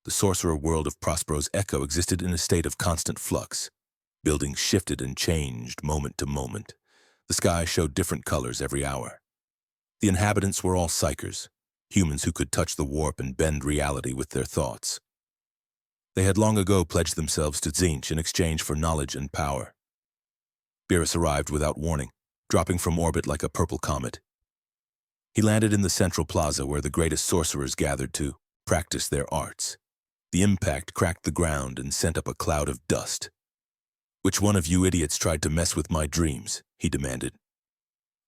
The sorcerer world of Prospero's Echo existed in a state of constant flux. Buildings shifted and changed moment to moment. The sky showed different colors every hour. The inhabitants were all psychers, humans who could touch the warp and bend reality with their thoughts. They had long ago pledged themselves to Tzeentch in exchange for knowledge and power. Beerus arrived without warning, dropping from orbit like a purple comet. He landed in the central plaza where the greatest sorcerers gathered to practice their arts. The impact cracked the ground and sent up a cloud of dust. "Which one of you idiots tried to mess with my dreams?" he demanded.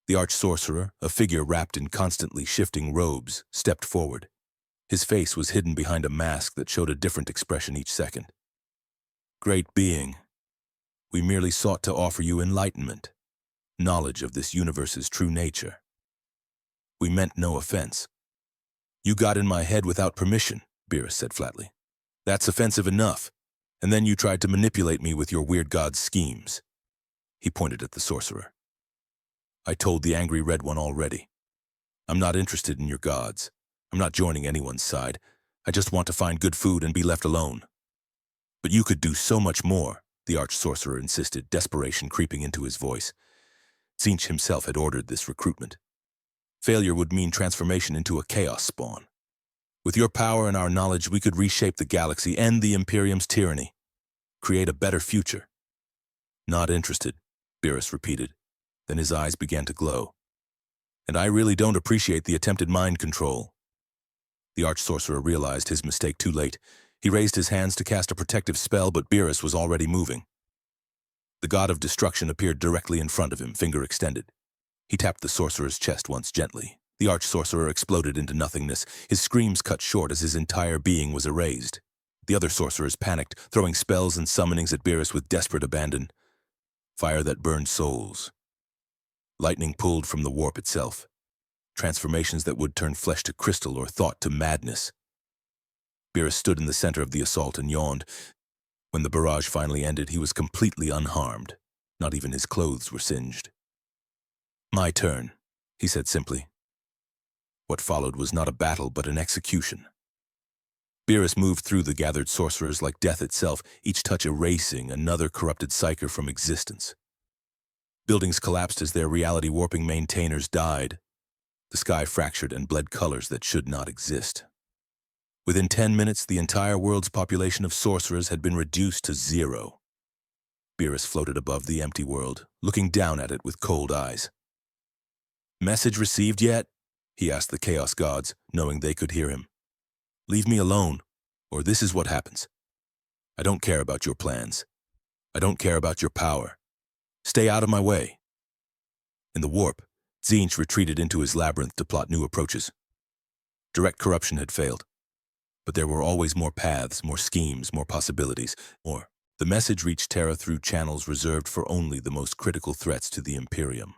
The arch-sorcerer, a figure wrapped in constantly shifting robes, stepped forward. His face was hidden behind a mask that showed a different expression each second. "Great being, we merely sought to offer you enlightenment, knowledge of this universe's true nature. We meant no offense." "You got in my head without permission," Beerus said flatly. "That's offensive enough. And then you tried to manipulate me with your weird god's schemes." He pointed at the sorcerer. "I told the angry red one already. I'm not interested in your gods. I'm not joining anyone's side. I just want to find good food and be left alone." "But you could do so much more," the arch-sorcerer insisted, desperation creeping into his voice. Tzeentch himself had ordered this recruitment. Failure would mean transformation into a chaos spawn. With your power and our knowledge, we could reshape the galaxy, end the Imperium's tyranny, create a better future. "Not interested," Beerus repeated. Then his eyes began to glow. "And I really don't appreciate the attempted mind control." The arch-sorcerer realized his mistake too late. He raised his hands to cast a protective spell, but Beerus was already moving. The god of destruction appeared directly in front of him, finger extended. He tapped the sorcerer's chest once gently. The arch-sorcerer exploded into nothingness. His screams cut short as his entire being was erased. The other sorcerers panicked, throwing spells and summonings at Beerus with desperate abandon. Fire that burned souls. Lightning pulled from the warp itself. Transformations that would turn flesh to crystal or thought to madness. Beerus stood in the center of the assault and yawned. When the barrage finally ended, he was completely unharmed. Not even his clothes were singed. "My turn," he said simply. What followed was not a battle, but an execution. Beerus moved through the gathered sorcerers like death itself, each touch erasing another corrupted psyker from existence. Buildings collapsed as their reality-warping maintainers died. The sky fractured and bled colors that should not exist. Within 10 minutes, the entire world's population of sorcerers had been reduced to 0. Beerus floated above the empty world, looking down at it with cold eyes. "Message received yet?" he asked the Chaos Gods, knowing they could hear him. "Leave me alone, or this is what happens. I don't care about your plans. I don't care about your power. Stay out of my way." In the warp, Tzeentch retreated into his labyrinth to plot new approaches. Direct corruption had failed. But there were always more paths, more schemes, more possibilities, more. The message reached Terra through channels reserved for only the most critical threats to the Imperium.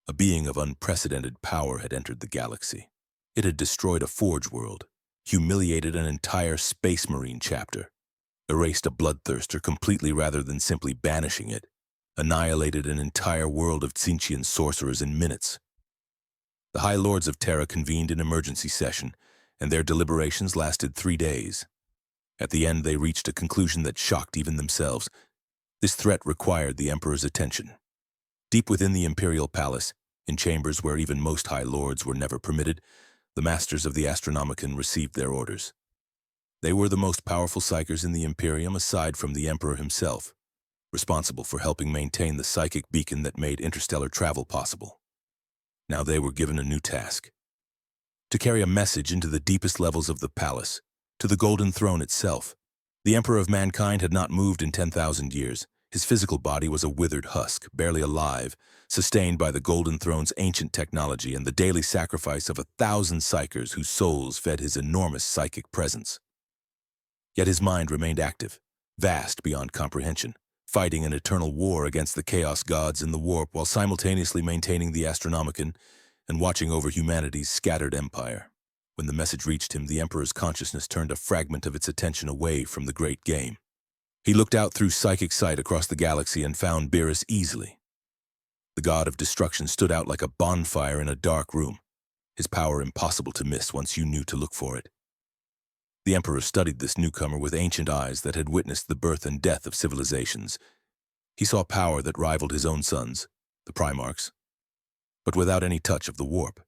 A being of unprecedented power had entered the galaxy. It had destroyed a forge world, humiliated an entire Space Marine chapter, erased a bloodthirster completely rather than simply banishing it, annihilated an entire world of Tzeentchian sorcerers in minutes. The High Lords of Terra convened an emergency session, and their deliberations lasted 3 days. At the end, they reached a conclusion that shocked even themselves. This threat required the Emperor's attention. Deep within the Imperial Palace, in chambers where even most High Lords were never permitted, the Masters of the Astronomicon received their orders. They were the most powerful psychers in the Imperium aside from the Emperor himself, responsible for helping maintain the psychic beacon that made interstellar travel possible. Now they were given a new task: to carry a message into the deepest levels of the palace, to the Golden Throne itself. The Emperor of Mankind had not moved in 10,000 years. His physical body was a withered husk, barely alive, sustained by the Golden Throne's ancient technology and the daily sacrifice of 1,000 psychers whose souls fed his enormous psychic presence. Yet his mind remained active, vast beyond comprehension, fighting an eternal war against the Chaos Gods in the warp while simultaneously maintaining the Astronomicon and watching over humanity's scattered empire. When the message reached him, the Emperor's consciousness turned a fragment of its attention away from the great game. He looked out through psychic sight across the galaxy and found Beerus easily. The god of destruction stood out like a bonfire in a dark room, his power impossible to miss once you knew to look for it. The Emperor studied this newcomer with ancient eyes that had witnessed the birth and death of civilizations. He saw power that rivaled his own sons, the Primarchs, but without any touch of the warp.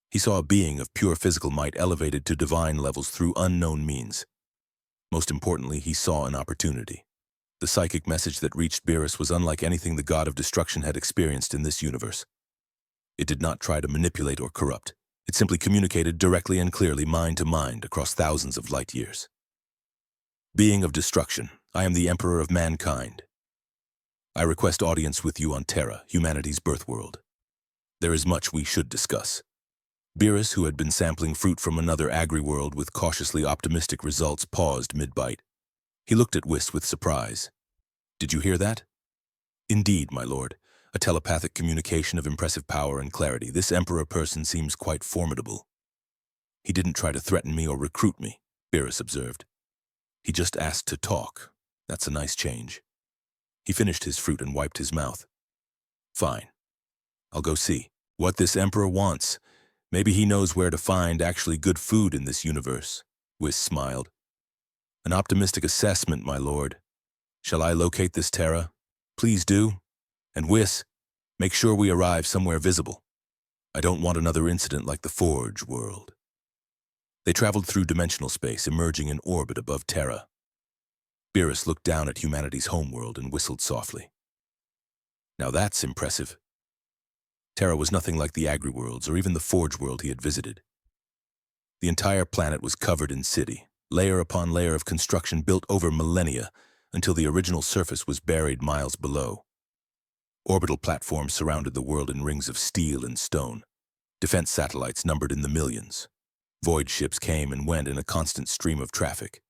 He saw a being of pure physical might elevated to divine levels through unknown means. Most importantly, he saw an opportunity. The psychic message that reached Beerus was unlike anything the god of destruction had experienced in this universe. It did not try to manipulate or corrupt. It simply communicated directly and clearly, mind to mind, across thousands of light years. Being of destruction, I am the Emperor of mankind. I request audience with you on Terra, humanity's birth world. There is much we should discuss. Beerus, who had been sampling fruit from another agri-world with cautiously optimistic results, paused mid-bite. He looked at Whis with surprise. Did you hear that? Indeed, my lord. A telepathic communication of impressive power and clarity. This Emperor person seems quite formidable. He didn't try to threaten me or recruit me, Beerus observed. He just asked to talk. That's a nice change. He finished his fruit and wiped his mouth. Fine. I'll go see what this Emperor wants. Maybe he knows where to find actually good food in this universe. Whis smiled. An optimistic assessment, my lord. Shall I locate this Terra? Please do. And Whis, make sure we arrive somewhere visible. I don't want another incident like the Forge world. They traveled through dimensional space, emerging in orbit above Terra. Beerus looked down at humanity's homeworld and whistled softly. Now that's impressive. Terra was nothing like the agri-worlds or even the Forge world he had visited. The entire planet was covered in city, layer upon layer of construction built over millennia until the original surface was buried miles below. Orbital platforms surrounded the world in rings of steel and stone. Defense satellites numbered in the millions. Void ships came and went in a constant stream of traffic.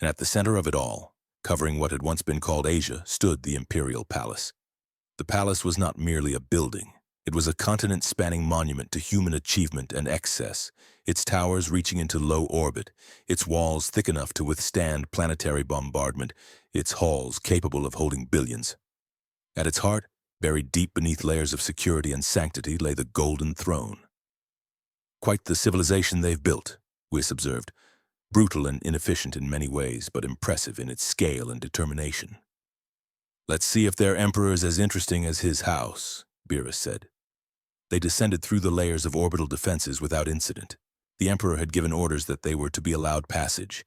And at the center of it all, covering what had once been called Asia, stood the Imperial Palace. The palace was not merely a building. It was a continent-spanning monument to human achievement and excess, its towers reaching into low orbit, its walls thick enough to withstand planetary bombardment, its halls capable of holding billions. At its heart, buried deep beneath layers of security and sanctity, lay the Golden Throne. Quite the civilization they've built, Whis observed. Brutal and inefficient in many ways, but impressive in its scale and determination. Let's see if their emperor is as interesting as his house, Beerus said. They descended through the layers of orbital defenses without incident. The Emperor had given orders that they were to be allowed passage,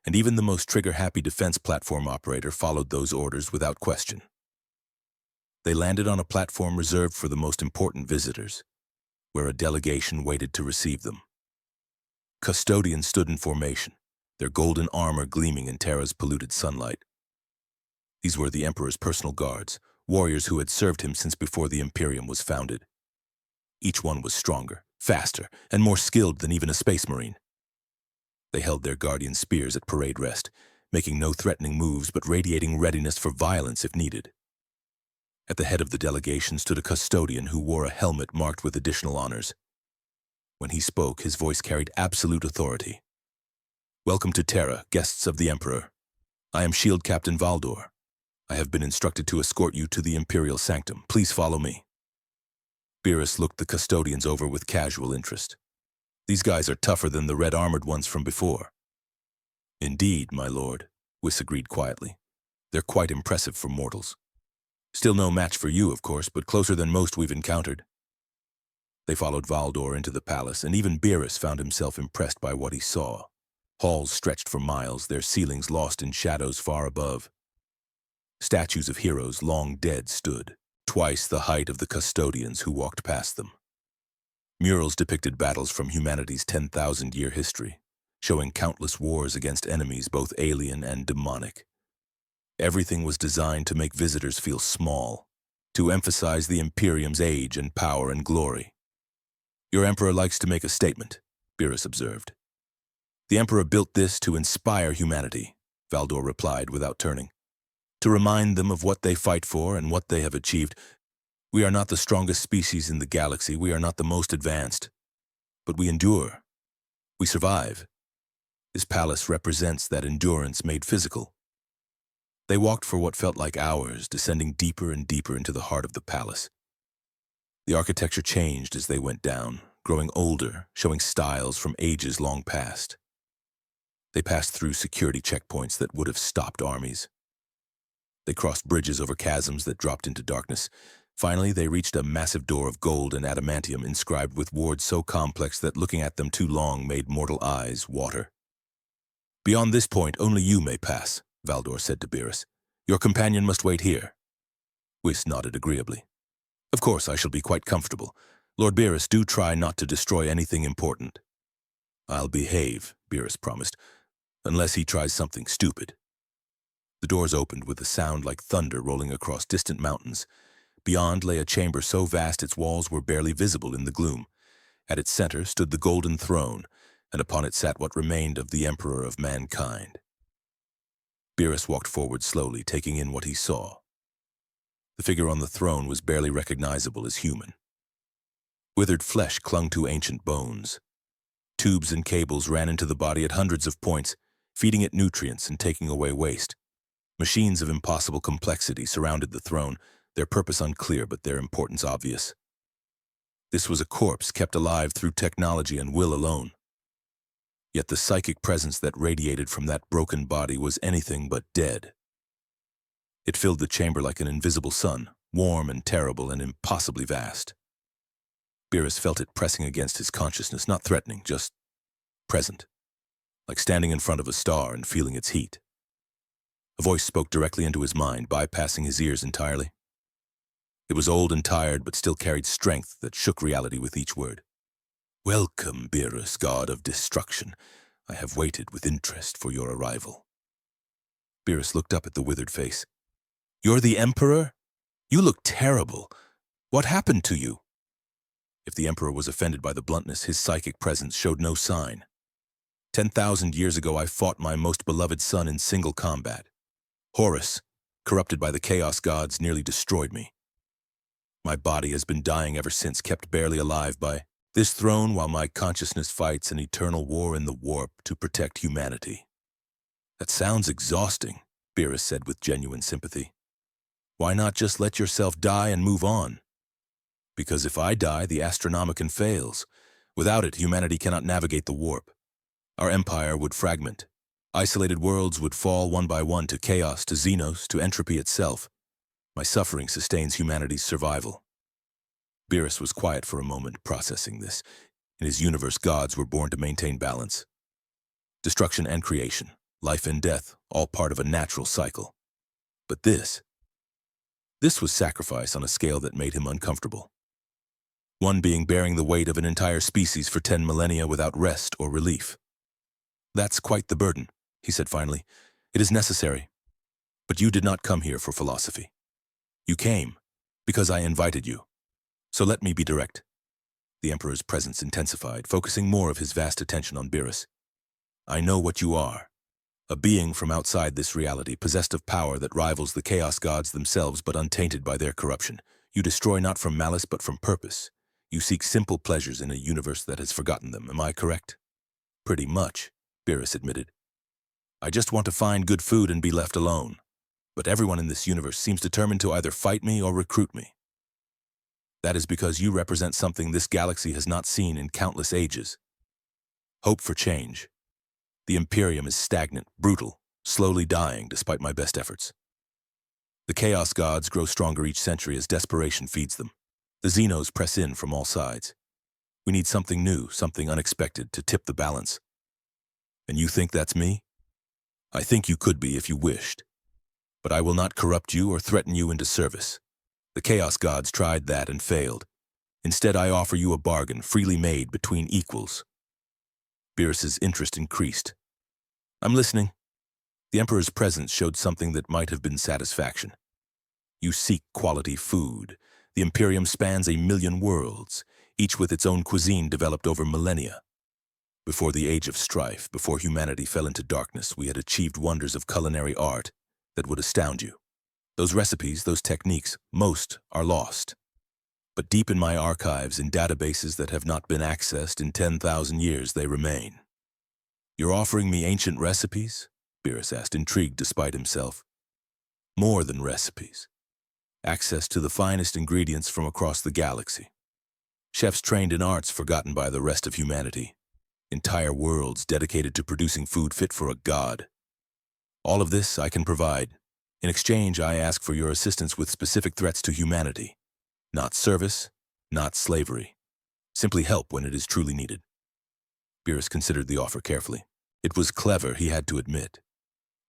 and even the most trigger-happy defense platform operator followed those orders without question. They landed on a platform reserved for the most important visitors, where a delegation waited to receive them. Custodians stood in formation, their golden armor gleaming in Terra's polluted sunlight. These were the Emperor's personal guards, warriors who had served him since before the Imperium was founded. Each one was stronger, faster, and more skilled than even a space marine. They held their guardian spears at parade rest, making no threatening moves but radiating readiness for violence if needed. At the head of the delegation stood a custodian who wore a helmet marked with additional honors. When he spoke, his voice carried absolute authority. Welcome to Terra, guests of the Emperor. I am Shield Captain Valdor. I have been instructed to escort you to the Imperial Sanctum. Please follow me. Beerus looked the custodians over with casual interest. These guys are tougher than the red-armored ones from before. Indeed, my lord, Whis agreed quietly. They're quite impressive for mortals. Still no match for you, of course, but closer than most we've encountered. They followed Valdor into the palace, and even Beerus found himself impressed by what he saw. Halls stretched for miles, their ceilings lost in shadows far above. Statues of heroes long dead stood, twice the height of the custodians who walked past them. Murals depicted battles from humanity's 10,000-year history, showing countless wars against enemies both alien and demonic. Everything was designed to make visitors feel small, to emphasize the Imperium's age and power and glory. Your Emperor likes to make a statement, Beerus observed. The Emperor built this to inspire humanity, Valdor replied without turning. To remind them of what they fight for and what they have achieved. We are not the strongest species in the galaxy, we are not the most advanced, but we endure. We survive. His palace represents that endurance made physical. They walked for what felt like hours, descending deeper and deeper into the heart of the palace. The architecture changed as they went down, growing older, showing styles from ages long past. They passed through security checkpoints that would have stopped armies. They crossed bridges over chasms that dropped into darkness. Finally, they reached a massive door of gold and adamantium inscribed with words so complex that looking at them too long made mortal eyes water. "Beyond this point, only you may pass," Valdor said to Beerus. "Your companion must wait here." Whis nodded agreeably. "Of course, I shall be quite comfortable. Lord Beerus, do try not to destroy anything important." "I'll behave," Beerus promised, "unless he tries something stupid." The doors opened with a sound like thunder rolling across distant mountains. Beyond lay a chamber so vast its walls were barely visible in the gloom. At its center stood the golden throne, and upon it sat what remained of the Emperor of mankind. Beerus walked forward slowly, taking in what he saw. The figure on the throne was barely recognizable as human. Withered flesh clung to ancient bones. Tubes and cables ran into the body at hundreds of points, feeding it nutrients and taking away waste. Machines of impossible complexity surrounded the throne, their purpose unclear but their importance obvious. This was a corpse kept alive through technology and will alone. Yet the psychic presence that radiated from that broken body was anything but dead. It filled the chamber like an invisible sun, warm and terrible and impossibly vast. Beerus felt it pressing against his consciousness, not threatening, just present, like standing in front of a star and feeling its heat. A voice spoke directly into his mind, bypassing his ears entirely. It was old and tired, but still carried strength that shook reality with each word. "Welcome, Beerus, god of destruction. I have waited with interest for your arrival." Beerus looked up at the withered face. "You're the Emperor? You look terrible. What happened to you?" If the Emperor was offended by the bluntness, his psychic presence showed no sign. 10,000 years ago, I fought my most beloved son in single combat. Horus, corrupted by the Chaos Gods, nearly destroyed me. My body has been dying ever since, kept barely alive by this throne while my consciousness fights an eternal war in the warp to protect humanity. That sounds exhausting, Beerus said with genuine sympathy. Why not just let yourself die and move on? Because if I die, the Astronomicon fails. Without it, humanity cannot navigate the warp. Our empire would fragment. Isolated worlds would fall one by one to chaos, to Xenos, to entropy itself. My suffering sustains humanity's survival. Beerus was quiet for a moment, processing this. In his universe, gods were born to maintain balance. Destruction and creation, life and death, all part of a natural cycle. But this was sacrifice on a scale that made him uncomfortable. One being bearing the weight of an entire species for 10 millennia without rest or relief. That's quite the burden, he said finally. It is necessary. But you did not come here for philosophy. You came because I invited you. So let me be direct. The Emperor's presence intensified, focusing more of his vast attention on Beerus. I know what you are. A being from outside this reality, possessed of power that rivals the Chaos Gods themselves but untainted by their corruption. You destroy not from malice but from purpose. You seek simple pleasures in a universe that has forgotten them, am I correct? Pretty much, Beerus admitted. I just want to find good food and be left alone. But everyone in this universe seems determined to either fight me or recruit me. That is because you represent something this galaxy has not seen in countless ages. Hope for change. The Imperium is stagnant, brutal, slowly dying despite my best efforts. The Chaos Gods grow stronger each century as desperation feeds them. The Xenos press in from all sides. We need something new, something unexpected to tip the balance. And you think that's me? I think you could be if you wished. But I will not corrupt you or threaten you into service. The Chaos Gods tried that and failed. Instead, I offer you a bargain freely made between equals. Beerus's interest increased. I'm listening. The Emperor's presence showed something that might have been satisfaction. You seek quality food. The Imperium spans 1,000,000 worlds, each with its own cuisine developed over millennia. Before the age of strife, before humanity fell into darkness, we had achieved wonders of culinary art that would astound you. Those recipes, those techniques, most are lost. But deep in my archives, in databases that have not been accessed in 10,000 years, they remain. You're offering me ancient recipes? Beerus asked, intrigued despite himself. More than recipes. Access to the finest ingredients from across the galaxy. Chefs trained in arts forgotten by the rest of humanity. Entire worlds dedicated to producing food fit for a god. All of this I can provide. In exchange, I ask for your assistance with specific threats to humanity. Not service, not slavery. Simply help when it is truly needed. Beerus considered the offer carefully. It was clever, he had to admit.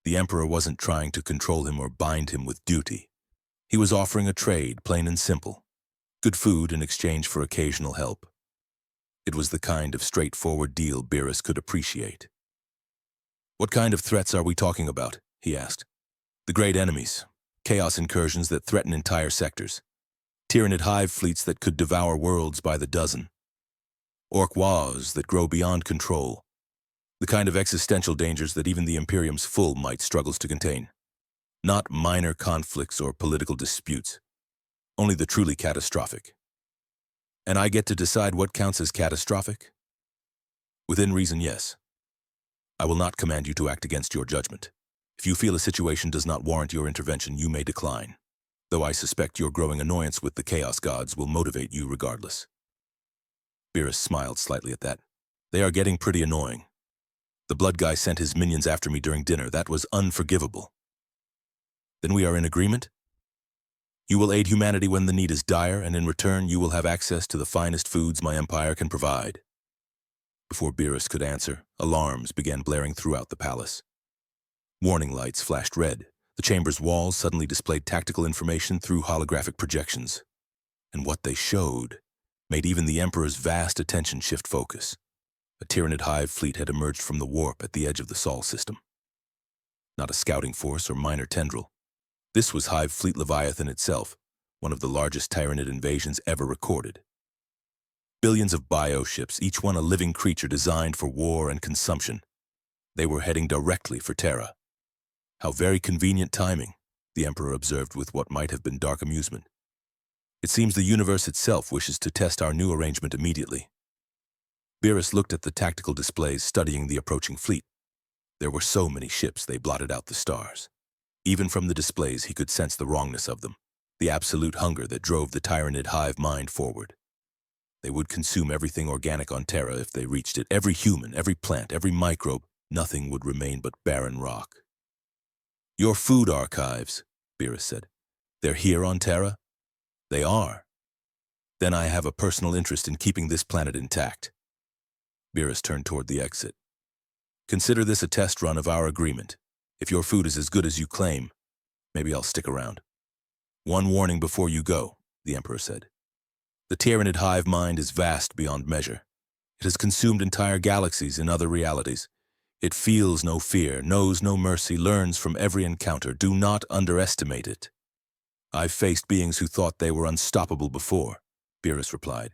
The Emperor wasn't trying to control him or bind him with duty. He was offering a trade, plain and simple. Good food in exchange for occasional help. It was the kind of straightforward deal Beerus could appreciate. What kind of threats are we talking about? He asked. The great enemies. Chaos incursions that threaten entire sectors. Tyranid hive fleets that could devour worlds by the dozen. Orc wars that grow beyond control. The kind of existential dangers that even the Imperium's full might struggles to contain. Not minor conflicts or political disputes. Only the truly catastrophic. And I get to decide what counts as catastrophic? Within reason, yes. I will not command you to act against your judgment. If you feel a situation does not warrant your intervention, you may decline. Though I suspect your growing annoyance with the Chaos Gods will motivate you regardless. Beerus smiled slightly at that. They are getting pretty annoying. The blood guy sent his minions after me during dinner. That was unforgivable. Then we are in agreement? You will aid humanity when the need is dire, and in return you will have access to the finest foods my empire can provide. Before Beerus could answer, alarms began blaring throughout the palace. Warning lights flashed red. The chamber's walls suddenly displayed tactical information through holographic projections. And what they showed made even the Emperor's vast attention shift focus. A Tyranid hive fleet had emerged from the warp at the edge of the Sol system. Not a scouting force or minor tendril. This was Hive Fleet Leviathan itself, one of the largest Tyranid invasions ever recorded. Billions of bioships, each one a living creature designed for war and consumption. They were heading directly for Terra. How very convenient timing, the Emperor observed with what might have been dark amusement. It seems the universe itself wishes to test our new arrangement immediately. Beerus looked at the tactical displays studying the approaching fleet. There were so many ships they blotted out the stars. Even from the displays he could sense the wrongness of them, the absolute hunger that drove the Tyranid hive mind forward. They would consume everything organic on Terra if they reached it. Every human, every plant, every microbe, nothing would remain but barren rock. Your food archives, Beerus said. They're here on Terra? They are. Then I have a personal interest in keeping this planet intact. Beerus turned toward the exit. Consider this a test run of our agreement. If your food is as good as you claim, maybe I'll stick around. One warning before you go, the Emperor said. The Tyranid hive mind is vast beyond measure. It has consumed entire galaxies in other realities. It feels no fear, knows no mercy, learns from every encounter. Do not underestimate it. I've faced beings who thought they were unstoppable before, Beerus replied.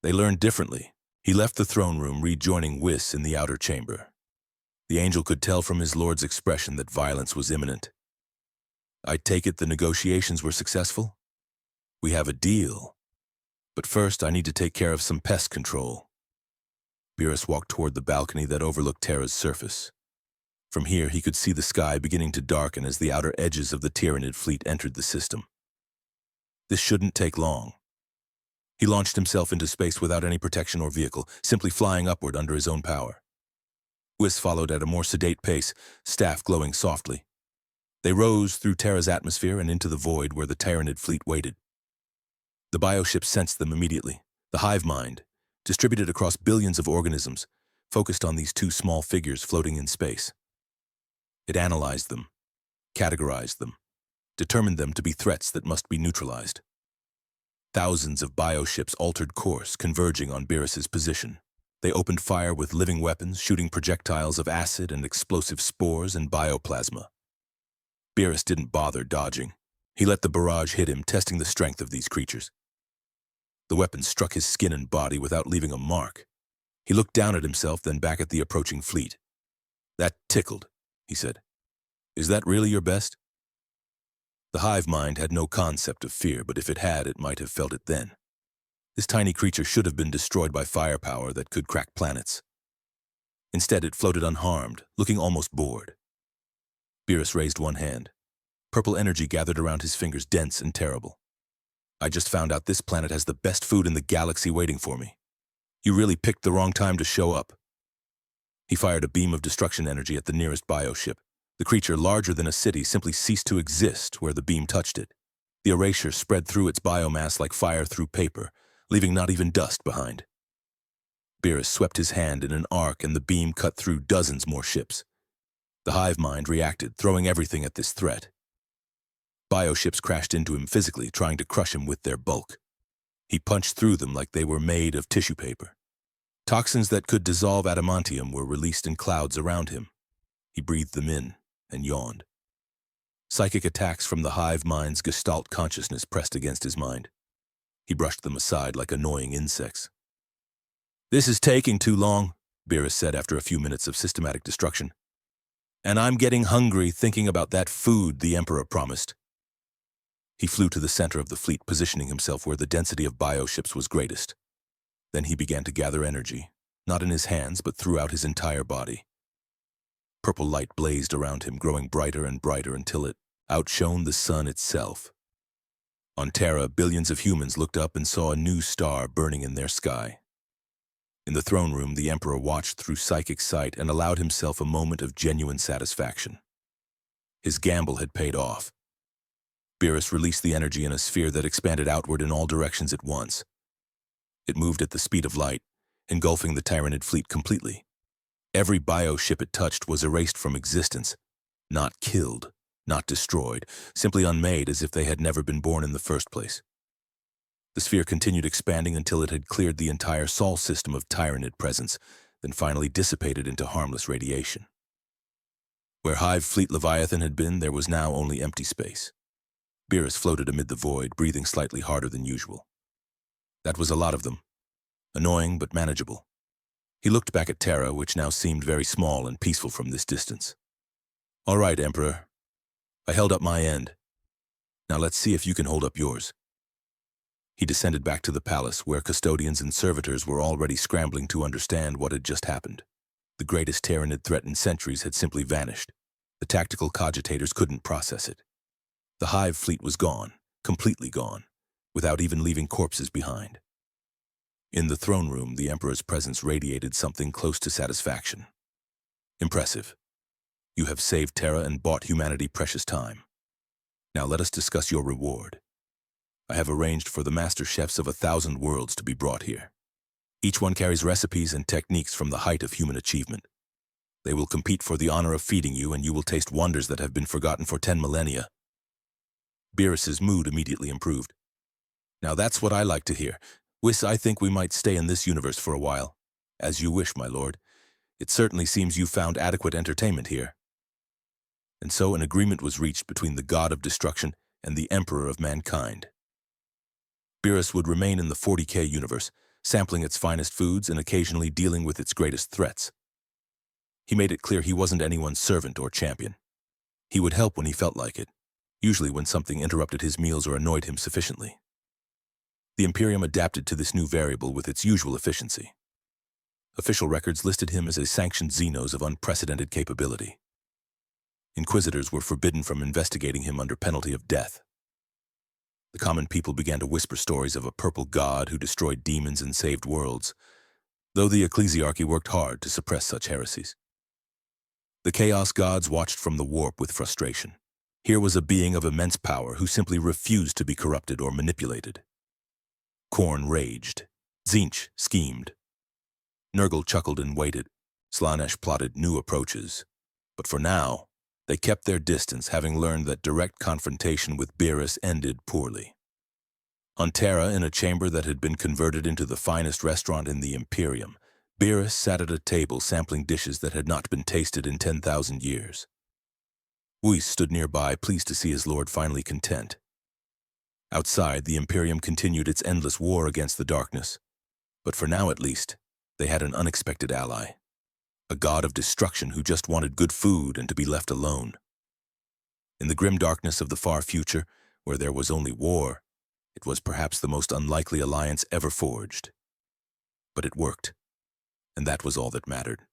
They learned differently. He left the throne room, rejoining Whis in the outer chamber. The angel could tell from his lord's expression that violence was imminent. I take it the negotiations were successful? We have a deal. But first I need to take care of some pest control. Beerus walked toward the balcony that overlooked Terra's surface. From here he could see the sky beginning to darken as the outer edges of the Tyranid fleet entered the system. This shouldn't take long. He launched himself into space without any protection or vehicle, simply flying upward under his own power. Whis followed at a more sedate pace, staff glowing softly. They rose through Terra's atmosphere and into the void where the Tyranid fleet waited. The bioship sensed them immediately. The hive mind, distributed across billions of organisms, focused on these two small figures floating in space. It analyzed them, categorized them, determined them to be threats that must be neutralized. Thousands of bioships altered course, converging on Beerus's position. They opened fire with living weapons, shooting projectiles of acid and explosive spores and bioplasma. Beerus didn't bother dodging. He let the barrage hit him, testing the strength of these creatures. The weapons struck his skin and body without leaving a mark. He looked down at himself, then back at the approaching fleet. That tickled, he said. Is that really your best? The hive mind had no concept of fear, but if it had, it might have felt it then. This tiny creature should have been destroyed by firepower that could crack planets. Instead, it floated unharmed, looking almost bored. Beerus raised one hand. Purple energy gathered around his fingers, dense and terrible. I just found out this planet has the best food in the galaxy waiting for me. You really picked the wrong time to show up. He fired a beam of destruction energy at the nearest bioship. The creature, larger than a city, simply ceased to exist where the beam touched it. The erasure spread through its biomass like fire through paper, leaving not even dust behind. Beerus swept his hand in an arc and the beam cut through dozens more ships. The hive mind reacted, throwing everything at this threat. Bioships crashed into him physically, trying to crush him with their bulk. He punched through them like they were made of tissue paper. Toxins that could dissolve adamantium were released in clouds around him. He breathed them in and yawned. Psychic attacks from the hive mind's gestalt consciousness pressed against his mind. He brushed them aside like annoying insects. "This is taking too long," Beerus said after a few minutes of systematic destruction. "And I'm getting hungry thinking about that food the Emperor promised." He flew to the center of the fleet, positioning himself where the density of bioships was greatest. Then he began to gather energy, not in his hands, but throughout his entire body. Purple light blazed around him, growing brighter and brighter until it outshone the sun itself. On Terra, billions of humans looked up and saw a new star burning in their sky. In the throne room, the Emperor watched through psychic sight and allowed himself a moment of genuine satisfaction. His gamble had paid off. Beerus released the energy in a sphere that expanded outward in all directions at once. It moved at the speed of light, engulfing the Tyranid fleet completely. Every bioship it touched was erased from existence, not killed, not destroyed, simply unmade as if they had never been born in the first place. The sphere continued expanding until it had cleared the entire Sol system of Tyranid presence, then finally dissipated into harmless radiation. Where Hive Fleet Leviathan had been, there was now only empty space. Beerus floated amid the void, breathing slightly harder than usual. That was a lot of them. Annoying, but manageable. He looked back at Terra, which now seemed very small and peaceful from this distance. "All right, Emperor. I held up my end. Now let's see if you can hold up yours." He descended back to the palace, where custodians and servitors were already scrambling to understand what had just happened. The greatest Tyranid threat in centuries had simply vanished. The tactical cogitators couldn't process it. The Hive fleet was gone, completely gone, without even leaving corpses behind. In the throne room, the Emperor's presence radiated something close to satisfaction. "Impressive. You have saved Terra and bought humanity precious time. Now let us discuss your reward. I have arranged for the master chefs of 1,000 worlds to be brought here. Each one carries recipes and techniques from the height of human achievement. They will compete for the honor of feeding you, and you will taste wonders that have been forgotten for 10 millennia. Beerus's mood immediately improved. "Now that's what I like to hear. I think we might stay in this universe for a while. As you wish, my lord. It certainly seems you found adequate entertainment here." And so an agreement was reached between the god of destruction and the emperor of mankind. Beerus would remain in the 40K universe, sampling its finest foods and occasionally dealing with its greatest threats. He made it clear he wasn't anyone's servant or champion. He would help when he felt like it, usually when something interrupted his meals or annoyed him sufficiently. The Imperium adapted to this new variable with its usual efficiency. Official records listed him as a sanctioned Xenos of unprecedented capability. Inquisitors were forbidden from investigating him under penalty of death. The common people began to whisper stories of a purple god who destroyed demons and saved worlds, though the ecclesiarchy worked hard to suppress such heresies. The Chaos Gods watched from the warp with frustration. Here was a being of immense power who simply refused to be corrupted or manipulated. Khorne raged. Tzeentch schemed. Nurgle chuckled and waited. Slaanesh plotted new approaches. But for now, they kept their distance, having learned that direct confrontation with Beerus ended poorly. On Terra, in a chamber that had been converted into the finest restaurant in the Imperium, Beerus sat at a table sampling dishes that had not been tasted in 10,000 years. Whis stood nearby, pleased to see his lord finally content. Outside, the Imperium continued its endless war against the darkness. But for now, at least, they had an unexpected ally. A god of destruction who just wanted good food and to be left alone. In the grim darkness of the far future, where there was only war, it was perhaps the most unlikely alliance ever forged. But it worked, and that was all that mattered.